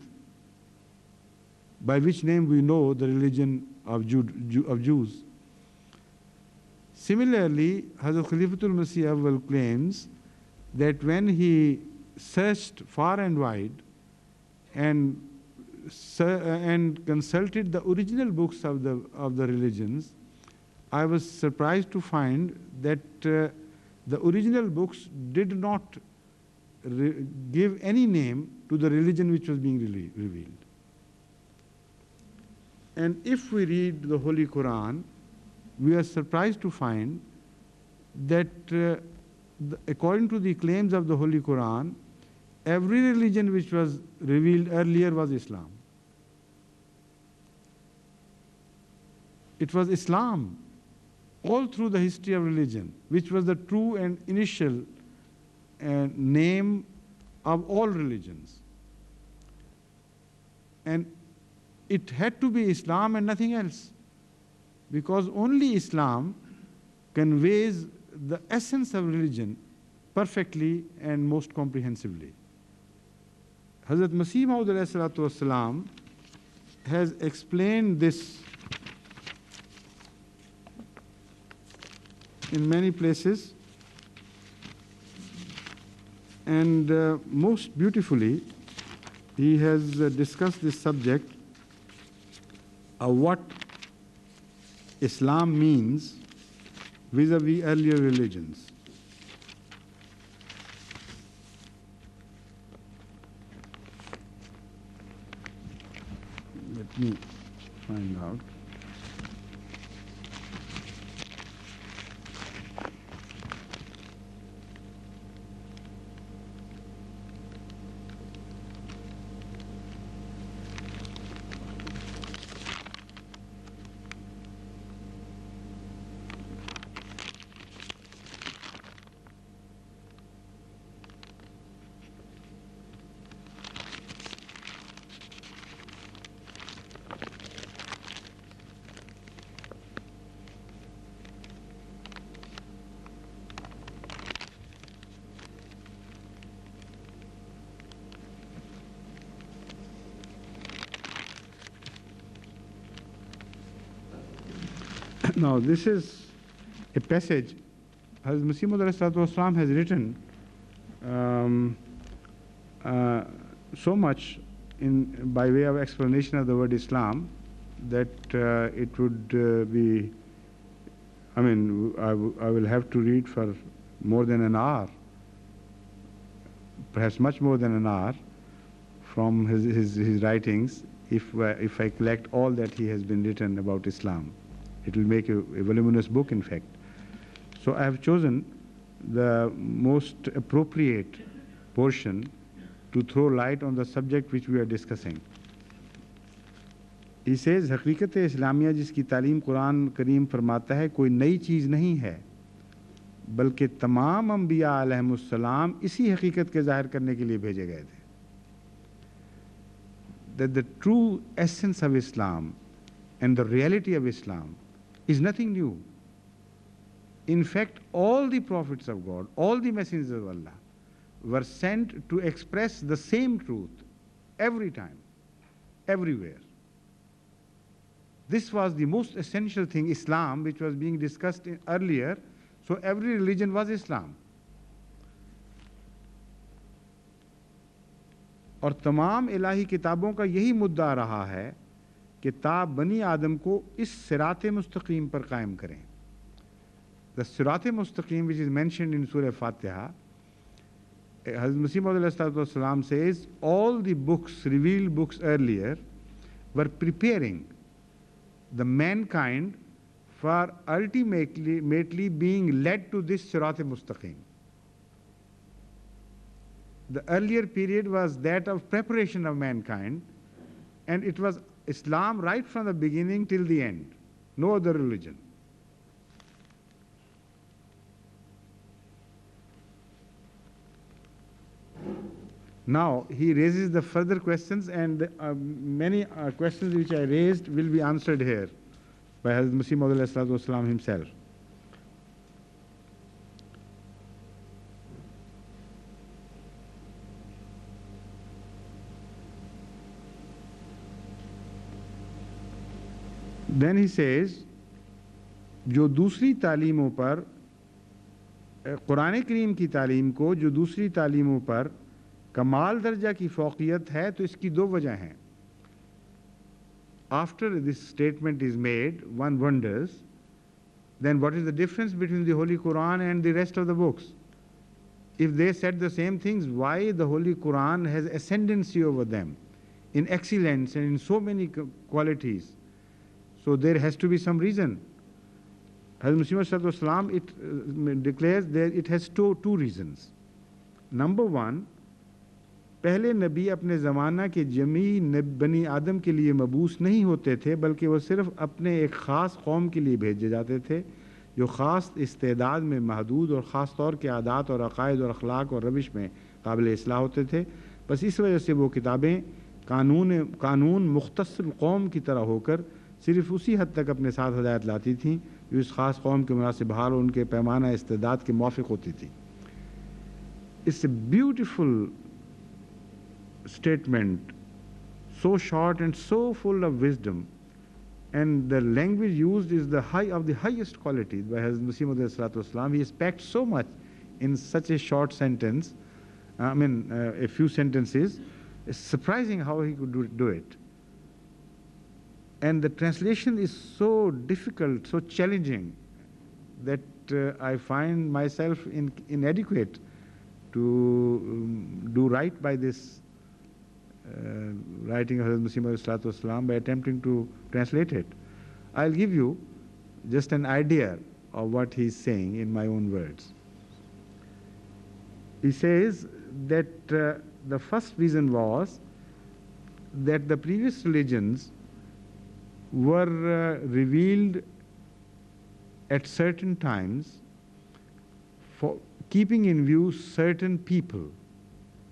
by which name we know the religion of Jews. Similarly, Hazrat Khalifatul Masih Awwal claims that when he searched far and wide and consulted the original books of the religions, I was surprised to find that The original books did not give any name to the religion which was being revealed. And if we read the Holy Quran, we are surprised to find that according to the claims of the Holy Quran, every religion which was revealed earlier was Islam. It was Islam all through the history of religion, which was the true and initial name of all religions. And it had to be Islam and nothing else, because only Islam conveys the essence of religion perfectly and most comprehensively. Hazrat Masih Maud alayhi salatu wasalam has explained this in many places, and most beautifully he has discussed this subject of what Islam means vis-a-vis earlier religions. Let me find out. Now, this is a passage Hazrat Masih Maud alayhi salatu wasalam has written so much by way of explanation of the word Islam that it would be, I mean, I will have to read for more than an hour, perhaps much more than an hour, from his writings if I collect all that he has been written about Islam. It will make a voluminous book, in fact. So I have chosen the most appropriate portion to throw light on the subject which we are discussing. He says, हकीकत इस्लामिया जिसकी तालीम कुरान करीम फरमाता है कोई नई चीज़ नहीं है, बल्कि तमाम अंबिया अलैहिमुस्सलाम इसी हकीकत के ज़ाहिर करने के लिए भेजे गए थे. That the true essence of Islam and the reality of Islam is nothing new. In fact, all the prophets of God, all the messengers of Allah were sent to express the same truth every time, everywhere. This was the most essential thing, Islam, which was being discussed earlier. So every religion was Islam. और तमाम इलाही किताबों का यही मुद्दा रहा है कि ता बनी आदम को इस सिरात मुस्तकीम पर कायम करें. The सिरात मुस्तकीम which is mentioned in Surah Fatiha, Hazrat Masih Maud alayhi salatu says all the books, revealed books earlier, were preparing the mankind for ultimately being led to this sirat mustaqim. The earlier period was that of preparation of mankind, and it was Islam right from the beginning till the end, no other religion. Now he raises the further questions, and many questions which I raised will be answered here by Hazrat Masih Maud alayhi salatu wasalam himself. Then he says, जो दूसरी तालीमों पर कुरान करीम की तालीम को जो दूसरी तालीमों पर कमाल दर्जा की फ़ौक़ियत है, तो इसकी दो वजह हैं. After this statement is made, one wonders then what is the difference between the Holy Quran and the rest of the books? If they said the same things, why the Holy Quran has ascendancy over them in excellence and in so many qualities? So there has to be some reason. Hazrat Muhammad it declares that it has two reasons. Number one, पहले नबी अपने ज़माना के जमी बनी आदम के लिए मबूस नहीं होते थे, बल्कि वो सिर्फ अपने एक ख़ास कौम के लिए भेजे जाते थे जो ख़ास इस्तेदाद में महदूद और ख़ास तौर के आदात और अक़ायद और अखलाक और रविश में काबिल इस्लाह होते थे। बस इस वजह से वो किताबें कानून मुख्तसर कौम की तरह होकर सिर्फ उसी हद तक अपने साथ हदायत लाती थीं जो इस ख़ास कौम के मुनासिब हाल और उनके पैमाना इस्तेदाद के मुवाफ़िक़ होती थी। It's a beautiful statement, so short and so full of wisdom, and the language used is the highest quality by Hazrat Masih Maud. He has packed so much in such a short sentence, a few sentences. It's surprising how he could do it. And the translation is so difficult, so challenging, that I find myself inadequate to do right by this writing of Hazrat Masih Maud by attempting to translate it. I'll give you just an idea of what he's saying in my own words. He says that the first reason was that the previous religions were revealed at certain times for keeping in view certain people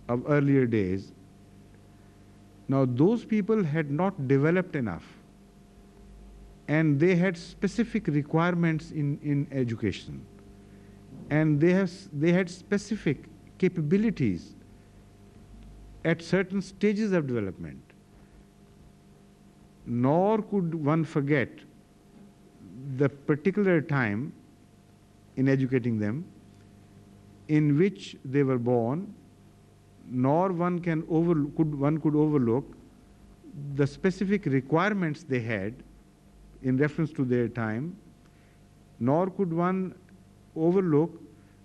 of earlier days. Now those people had not developed enough, and they had specific requirements in education, and they had specific capabilities at certain stages of development. Nor could one forget the particular time in educating them in which they were born, nor one could overlook the specific requirements they had in reference to their time, nor could one overlook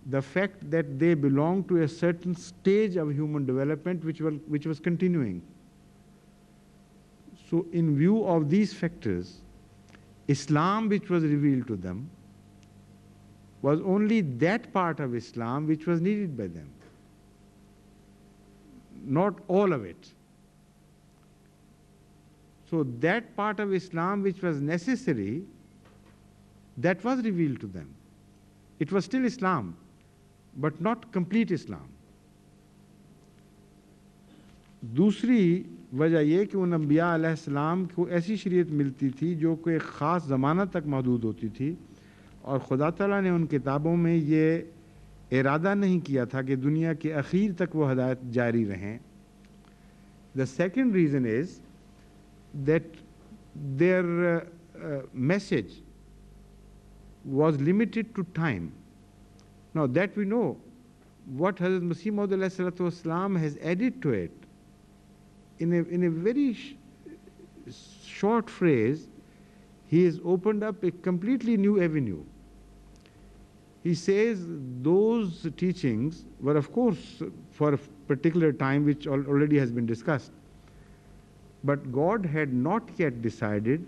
the fact that they belonged to a certain stage of human development which was continuing. So in view of these factors, Islam which was revealed to them was only that part of Islam which was needed by them, not all of it. So that part of Islam which was necessary, that was revealed to them. It was still Islam, but not complete Islam. दूसरी वजह यह कि उन अम्बिया अलैहिस्सलाम को ऐसी शरीयत मिलती थी जो कोई ख़ास ज़माना तक महदूद होती थी, और खुदा ताला ने उन किताबों में ये इरादा नहीं किया था कि दुनिया के आखिर तक वो हदायत जारी रहें. The second reason is that their message was limited to time. Now that we know, what Hazrat Masih Maud has added to it in a very short phrase, he has opened up a completely new avenue. He says those teachings were, of course, for a particular time which already has been discussed, but God had not yet decided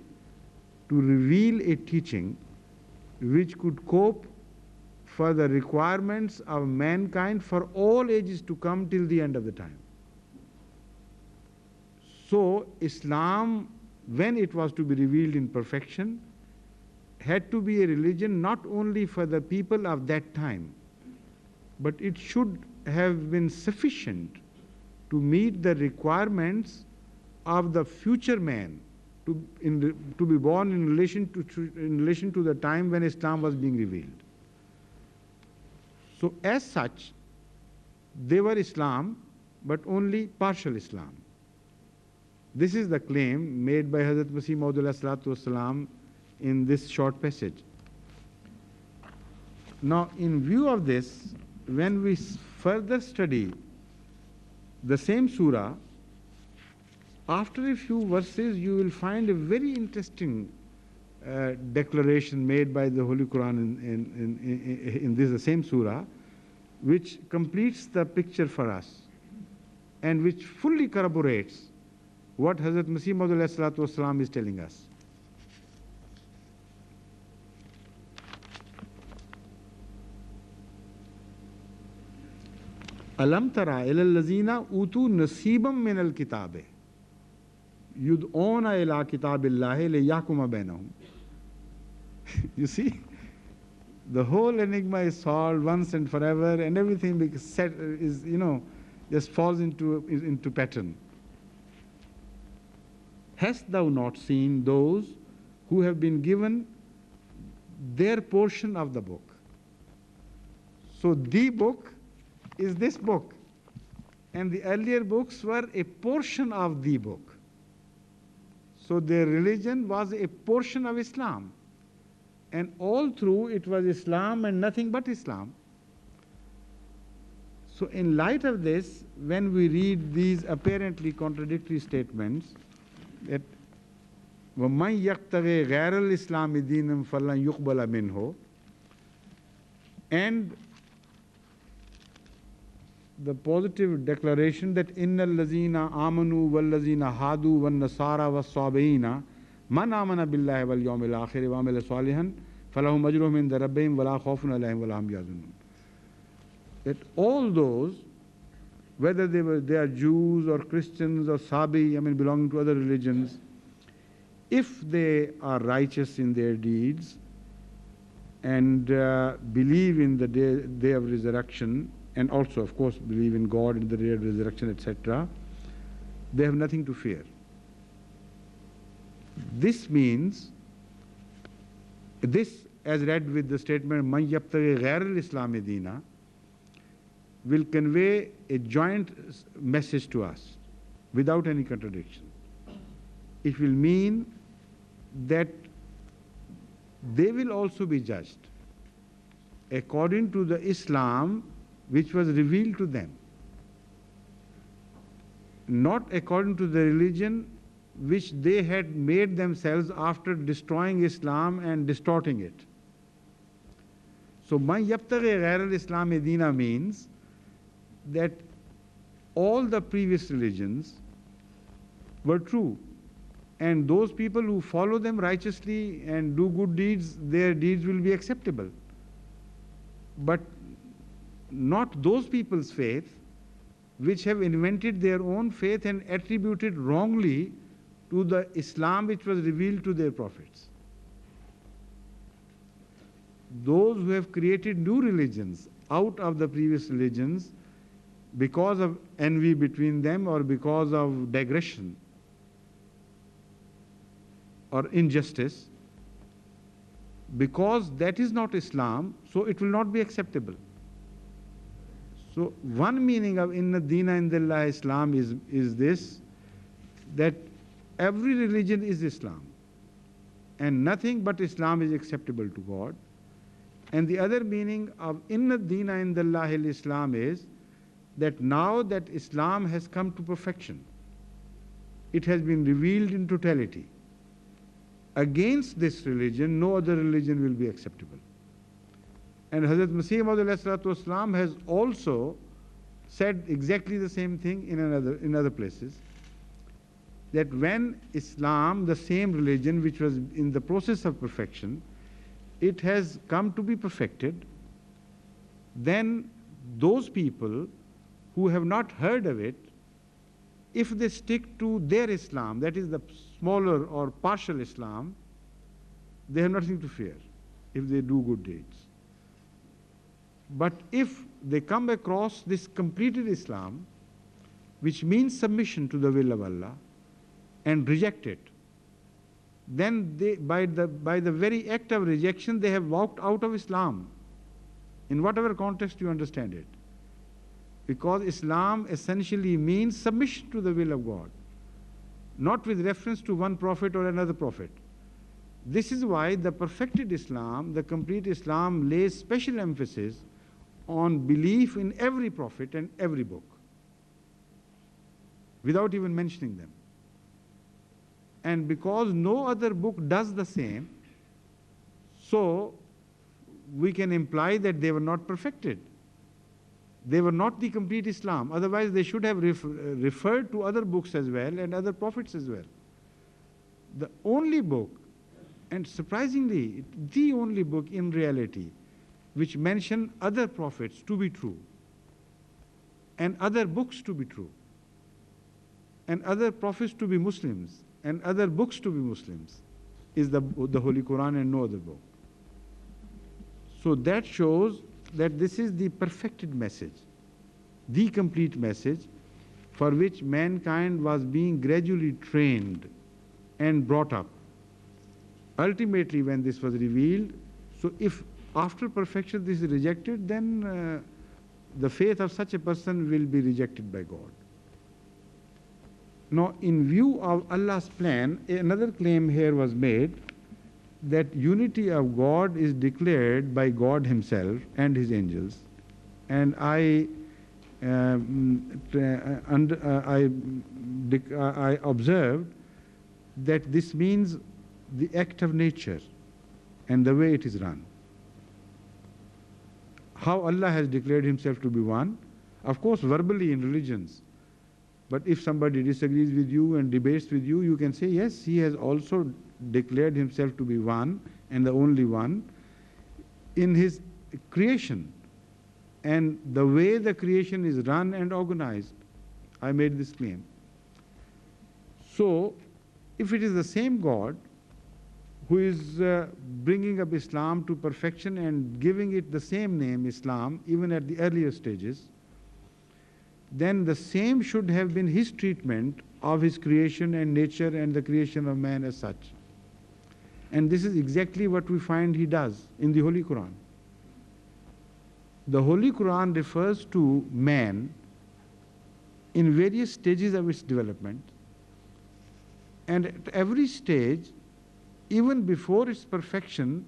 to reveal a teaching which could cope for the requirements of mankind for all ages to come till the end of the time. So Islam, when it was to be revealed in perfection, had to be a religion not only for the people of that time, but it should have been sufficient to meet the requirements of the future man to be born in relation to the time when Islam was being revealed. So as such, they were Islam, but only partial Islam. This is the claim made by Hazrat Masih Maud in this short passage. Now, in view of this, when we further study the same surah, after a few verses you will find a very interesting declaration made by the Holy Quran in this the same surah, which completes the picture for us and which fully corroborates what Hazrat Masih Maud is telling us. Alam tara ila allazina utu nasibam min al-kitabe yud'una ila kitabillahi liyahkuma bainahum. You see, the whole enigma is solved once and forever, and everything is, just falls into pattern. Hast thou not seen those who have been given their portion of the book? So the book is this book, and the earlier books were a portion of the book. So their religion was a portion of Islam, and all through it was Islam and nothing but Islam. So in light of this, when we read these apparently contradictory statements, that وَمَنْ يَقْتَغِي غَيْرَ الْإِسْلَامِ دِينًا فَلَنْ يُقْبَلَ مِنْهُ, and the positive declaration that إِنَّ الَّذِينَ آمَنُوا وَالَّذِينَ هَادُوا وَالنَّصَارَى وَالصَّابِئِينَ مَنْ آمَنَ بِاللَّهِ وَالْيَوْمِ الْآخِرِ وَعَمِلَ صَالِحًا فَلَهُمْ أَجْرُهُمْ عِنْدَ رَبِّهِمْ وَلَا خَوْفٌ عَلَيْهِمْ وَلَا هُمْ يَحْزَنُونَ. That all those, whether they are Jews or Christians or Sabi, belonging to other religions, if they are righteous in their deeds and believe in the day of resurrection, and also, of course, believe in God in the day of resurrection, etc., they have nothing to fear. This means, this, as read with the statement, مَنْ يَبْتَغِي غَيْرَ الْإِسْلَامِ دِينًا, will convey a joint message to us without any contradiction. It will mean that they will also be judged according to the Islam which was revealed to them, not according to the religion which they had made themselves after destroying Islam and distorting it. So, مَنْ يَبْتَغِي غَيْرَ الْإِسْلَامِ دِينًا means that all the previous religions were true, and those people who follow them righteously and do good deeds, their deeds will be acceptable. But not those people's faith which have invented their own faith and attributed wrongly to the Islam which was revealed to their prophets. Those who have created new religions out of the previous religions because of envy between them or because of digression or injustice, because that is not Islam, so it will not be acceptable. So one meaning of Inna Dina Indallah Islam is this, that every religion is Islam and nothing but Islam is acceptable to God. And the other meaning of Inna Dina Indallah Islam is that now that Islam has come to perfection, it has been revealed in totality. Against this religion, no other religion will be acceptable. And Hazrat Masih Maud has also said exactly the same thing in other places, that when Islam, the same religion which was in the process of perfection, it has come to be perfected, then those people who have not heard of it, if they stick to their Islam, that is the smaller or partial Islam, they have nothing to fear if they do good deeds. But if they come across this completed Islam, which means submission to the will of Allah, and reject it, then they, by the very act of rejection, they have walked out of Islam, in whatever context you understand it. Because Islam essentially means submission to the will of God, not with reference to one prophet or another prophet. This is why the perfected Islam, the complete Islam, lays special emphasis on belief in every prophet and every book, without even mentioning them. And because no other book does the same, So we can imply that they were not perfected. They were not the complete Islam. Otherwise, they should have referred to other books as well and other prophets as well. The only book, and surprisingly, the only book in reality, which mention other prophets to be true, and other books to be true, and other prophets to be Muslims, and other books to be Muslims, is the Holy Quran and no other book. So that shows that this is the perfected message, the complete message for which mankind was being gradually trained and brought up. Ultimately, when this was revealed, so if after perfection this is rejected, then the faith of such a person will be rejected by God. Now, in view of Allah's plan, another claim here was made that unity of God is declared by God Himself and His angels. And I observed that this means the act of nature and the way it is run. How Allah has declared Himself to be one, of course, verbally in religions. But if somebody disagrees with you and debates with you, you can say, yes, He has also declared Himself to be one and the only one in His creation and the way the creation is run and organized. I made this claim. So, if it is the same God who is bringing up Islam to perfection and giving it the same name, Islam, even at the earlier stages, then the same should have been His treatment of His creation and nature and the creation of man as such. And this is exactly what we find He does in the Holy Quran. The Holy Quran refers to man in various stages of its development, and at every stage, even before its perfection,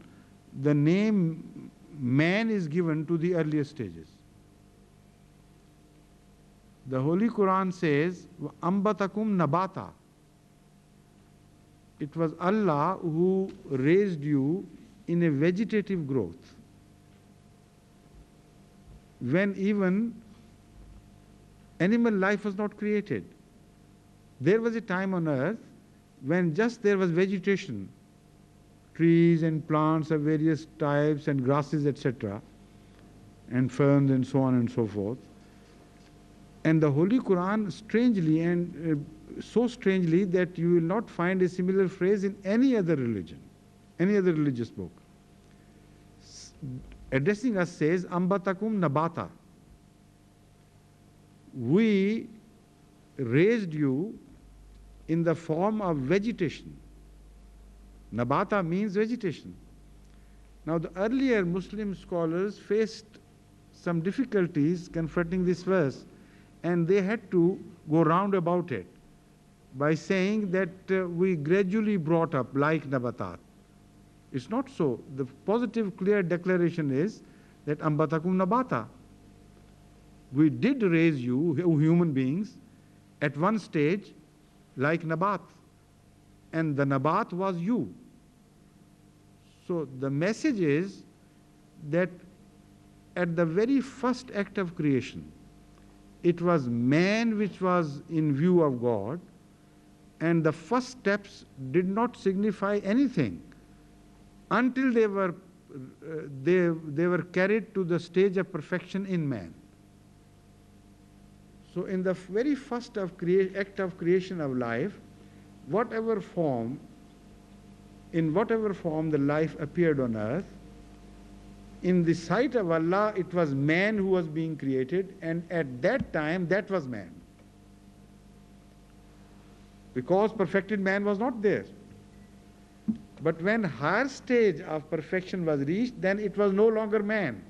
the name man is given to the earlier stages. The Holy Quran says, "Ambatakum nabata." It was Allah who raised you in a vegetative growth, when even animal life was not created. There was a time on earth when just there was vegetation, trees and plants of various types and grasses, etc., and ferns and so on and so forth. And the Holy Quran, strangely and so strangely that you will not find a similar phrase in any other religion, any other religious book. Addressing us says, "Ambatakum nabata." We raised you in the form of vegetation. Nabata means vegetation. Now, the earlier Muslim scholars faced some difficulties confronting this verse, and they had to go round about it by saying that we gradually brought up like Nabatat. It's not so. The positive, clear declaration is that Ambatakum Nabata. We did raise you, human beings, at one stage like Nabat, and the Nabat was you. So the message is that at the very first act of creation, it was man which was in view of God, and the first steps did not signify anything until they were carried to the stage of perfection in man. So in the very first act of creation of life, in whatever form the life appeared on earth, in the sight of Allah, it was man who was being created, and at that time, that was man. Because perfected man was not there. But when higher stage of perfection was reached, then it was no longer man.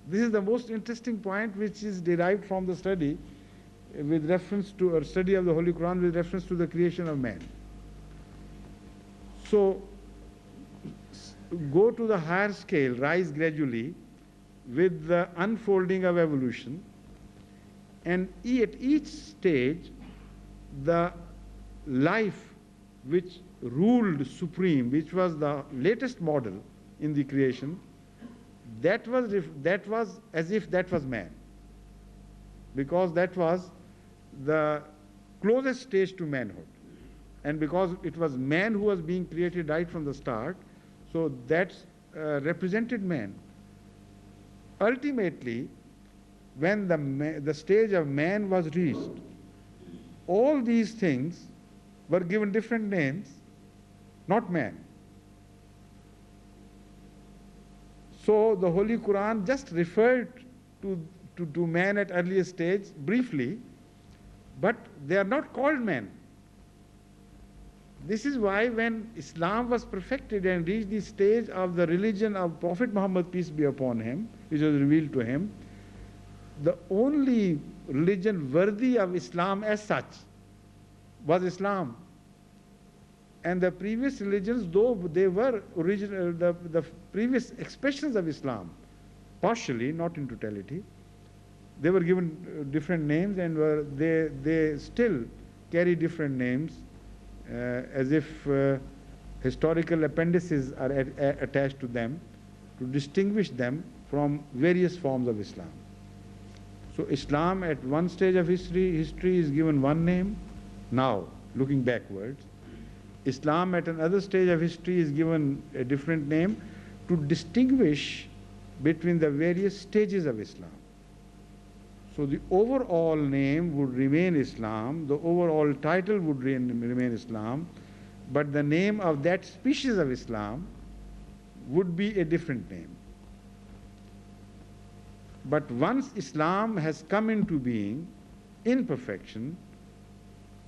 This is the most interesting point which is derived from the study with reference to, or study of the Holy Quran with reference to the creation of man. So, go to the higher scale, rise gradually with the unfolding of evolution, and at each stage, the life which ruled supreme, which was the latest model in the creation, that was as if that was man, because that was the closest stage to manhood. And because it was man who was being created right from the start, so that represented man. Ultimately, when the stage of man was reached, all these things were given different names, not man. So the Holy Quran just referred to man at earlier stage briefly, but they are not called man. This is why when Islam was perfected and reached the stage of the religion of Prophet Muhammad, peace be upon him, which was revealed to him, the only religion worthy of Islam as such was Islam. And the previous religions, though they were original, the previous expressions of Islam, partially, not in totality, they were given different names, and they still carry different names, as if historical appendices are attached to them to distinguish them from various forms of Islam. So Islam at one stage of history is given one name. Now, looking backwards, Islam at another stage of history is given a different name to distinguish between the various stages of Islam. So the overall name would remain Islam, the overall title would remain Islam, but the name of that species of Islam would be a different name. But once Islam has come into being in perfection,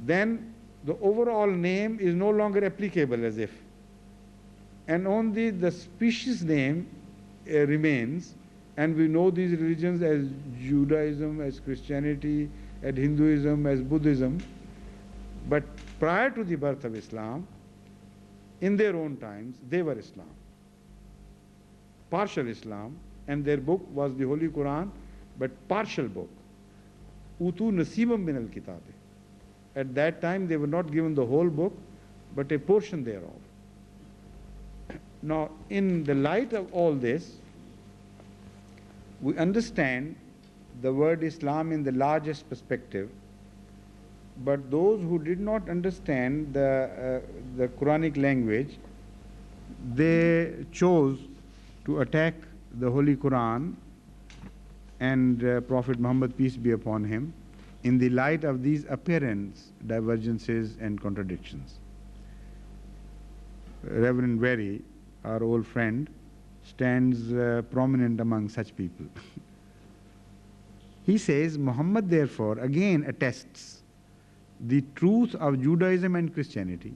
then the overall name is no longer applicable as if, and only the species name remains. And we know these religions as Judaism, as Christianity, as Hinduism, as Buddhism. But prior to the birth of Islam, in their own times, they were Islam, partial Islam, and their book was the Holy Quran, but partial book. Utu nasibam min al-kitab. At that time, they were not given the whole book, but a portion thereof. Now, in the light of all this, we understand the word Islam in the largest perspective, but those who did not understand the Quranic language, they chose to attack the Holy Quran and Prophet Muhammad, peace be upon him, in the light of these apparent divergences and contradictions. Reverend Berry, our old friend, stands prominent among such people. He says, Muhammad therefore again attests the truth of Judaism and Christianity.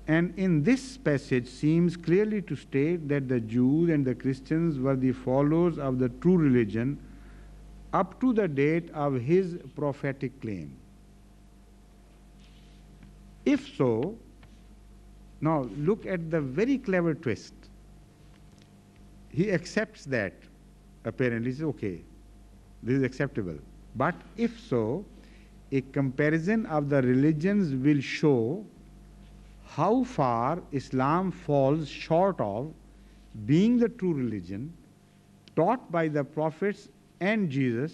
And in this passage seems clearly to state that the Jews and the Christians were the followers of the true religion up to the date of his prophetic claim. If so, now look at the very clever twist. He accepts that, apparently, he says, okay, this is acceptable. But if so, a comparison of the religions will show how far Islam falls short of being the true religion taught by the prophets and Jesus,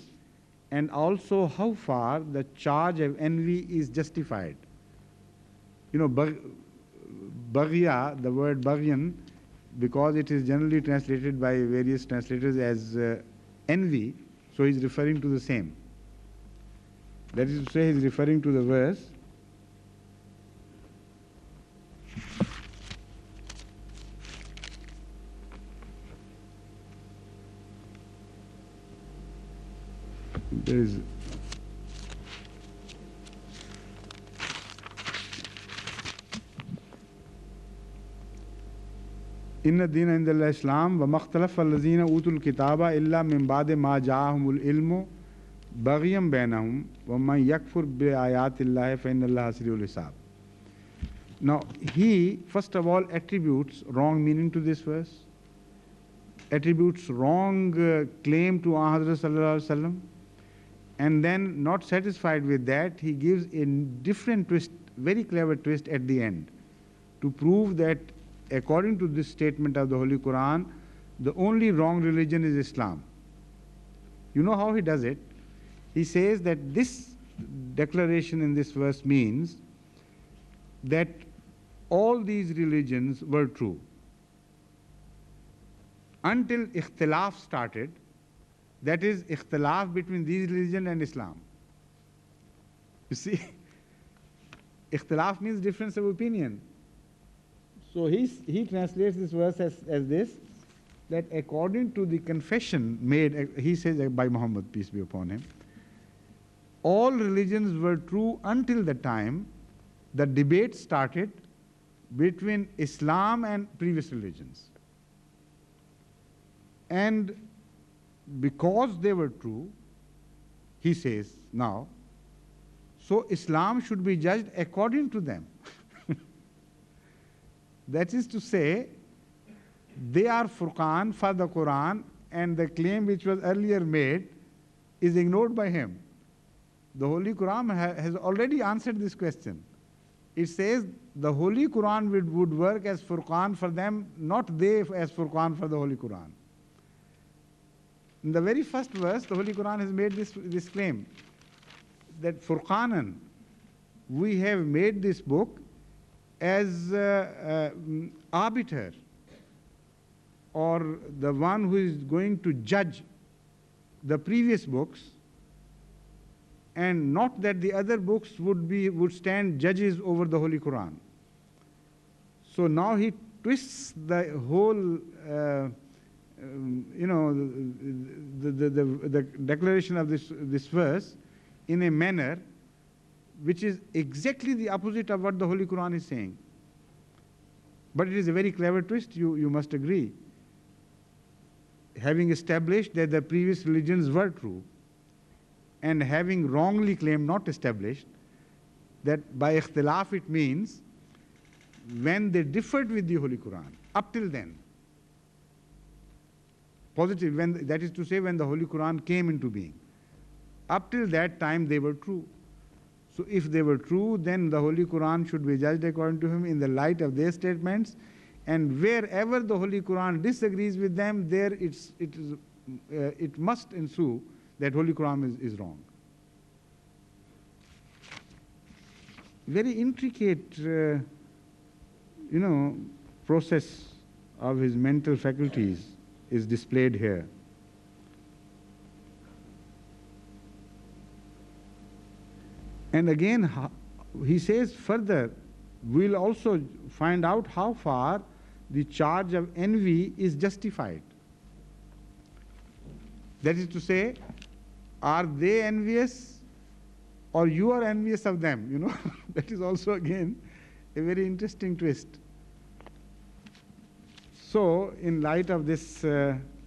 and also how far the charge of envy is justified. You know, Baghya, the word Baghyan, because it is generally translated by various translators as envy, so he's referring to the same. That is to say, he's referring to the verse, there is Inna dina indallah Islam wa makhtalafa allazina utul kitaba illa min ba'de ma ja'ahumul ilmu baghyan bainahum wa man yakfur bi ayatillahi fa inna allaha sari'ul hisab. Now, he first of all attributes wrong meaning to this verse, attributes wrong claim to Hazrat Sallallahu Alaihi Wasallam, And then, not satisfied with that, he gives a different twist, very clever twist at the end, to prove that according to this statement of the Holy Quran, the only wrong religion is Islam. You know how he does it? He says that this declaration in this verse means that all these religions were true until ikhtilaf started, that is, ikhtilaf between these religions and Islam. You see, ikhtilaf means difference of opinion. So he translates this verse as this, that according to the confession made, he says by Muhammad, peace be upon him, all religions were true until the time the debate started between Islam and previous religions. And because they were true, he says now, so Islam should be judged according to them. That is to say, they are Furqan for the Quran, and the claim which was earlier made is ignored by him. The Holy Quran has already answered this question. It says the Holy Quran would work as Furqan for them, not they as Furqan for the Holy Quran. In the very first verse, the Holy Quran has made this claim, that Furqanan, we have made this book as arbiter, or the one who is going to judge the previous books, and not that the other books would stand judges over the Holy Quran. So now he twists the whole the declaration of this verse in a manner which is exactly the opposite of what the Holy Quran is saying. But it is a very clever twist, you must agree. Having established that the previous religions were true, and having wrongly claimed, not established, that by ikhtilaf it means when they differed with the Holy Quran, up till then, positive, that is to say, when the Holy Quran came into being. Up till that time, they were true. So if they were true, then the Holy Quran should be judged according to him in the light of their statements. And wherever the Holy Quran disagrees with them, there it must ensue that Holy Quran is wrong. Very intricate, process of his mental faculties is displayed here. And again, he says further, we'll also find out how far the charge of envy is justified. That is to say, are they envious or you are envious of them? That is also again a very interesting twist. So, in light of this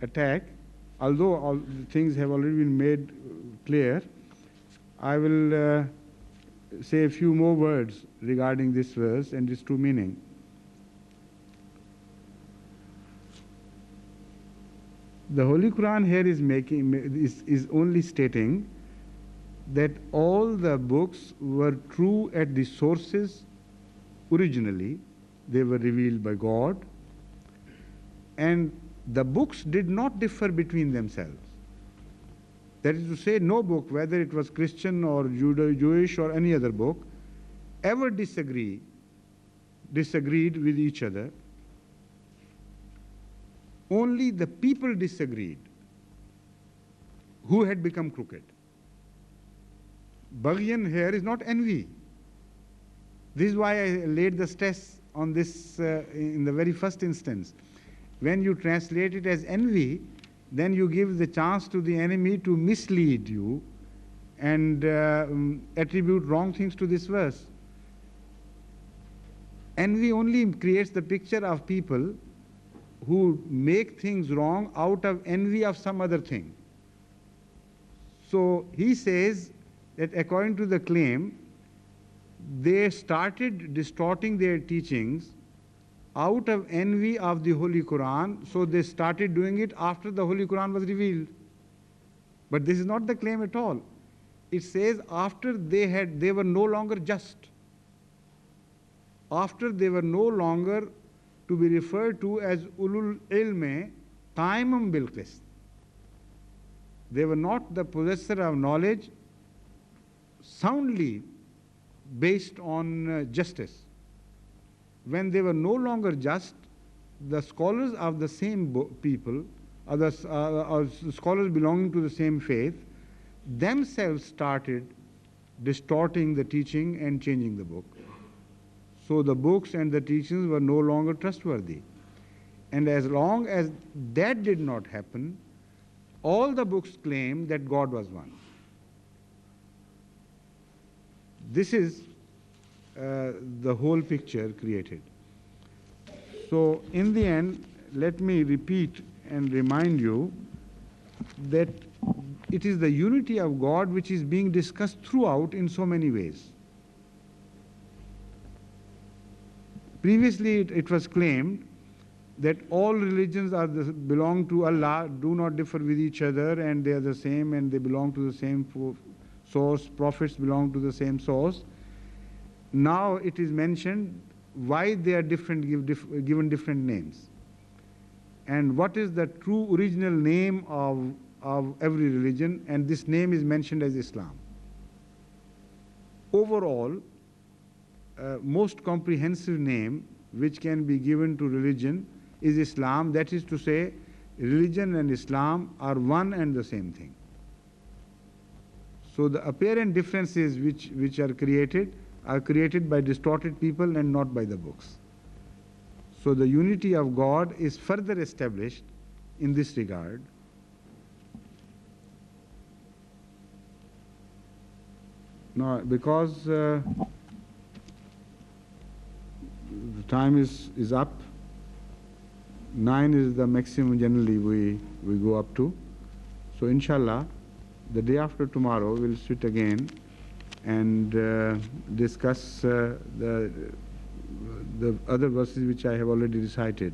attack, although all the things have already been made clear, I will say a few more words regarding this verse and its true meaning. The Holy Quran here is only stating that all the books were true at the sources originally. They were revealed by God, and the books did not differ between themselves. That is to say, no book, whether it was Christian or Jewish or any other book, ever disagreed with each other. Only the people disagreed who had become crooked. Baghyan here is not envy. This is why I laid the stress on this in the very first instance. When you translate it as envy, then you give the chance to the enemy to mislead you and attribute wrong things to this verse. Envy only creates the picture of people who make things wrong out of envy of some other thing. So he says that according to the claim, they started distorting their teachings out of envy of the Holy Quran, so they started doing it after the Holy Quran was revealed. But this is not the claim at all. it says after they were no longer just. After they were no longer to be referred to as ulul ilme qaimam bil qist. They were not the possessor of knowledge soundly based on justice. When they were no longer just, the scholars of the same people, others, scholars belonging to the same faith, themselves started distorting the teaching and changing the book. So the books and the teachings were no longer trustworthy. And as long as that did not happen, all the books claim that God was one. This is the whole picture created. So in the end, let me repeat and remind you that it is the unity of God which is being discussed throughout in so many ways. Previously, it was claimed that all religions belong to Allah, do not differ with each other, and they are the same, and they belong to the same source. Prophets belong to the same source. Now it is mentioned why they are different, given different names, and what is the true original name of every religion, and this name is mentioned as Islam. Overall, most comprehensive name which can be given to religion is Islam. That is to say, religion and Islam are one and the same thing. So the apparent differences which are created by distorted people and not by the books. So the unity of God is further established in this regard. Now, because the time is up, 9 is the maximum generally we go up to. So inshallah, the day after tomorrow we'll sit again and discuss the other verses which I have already recited.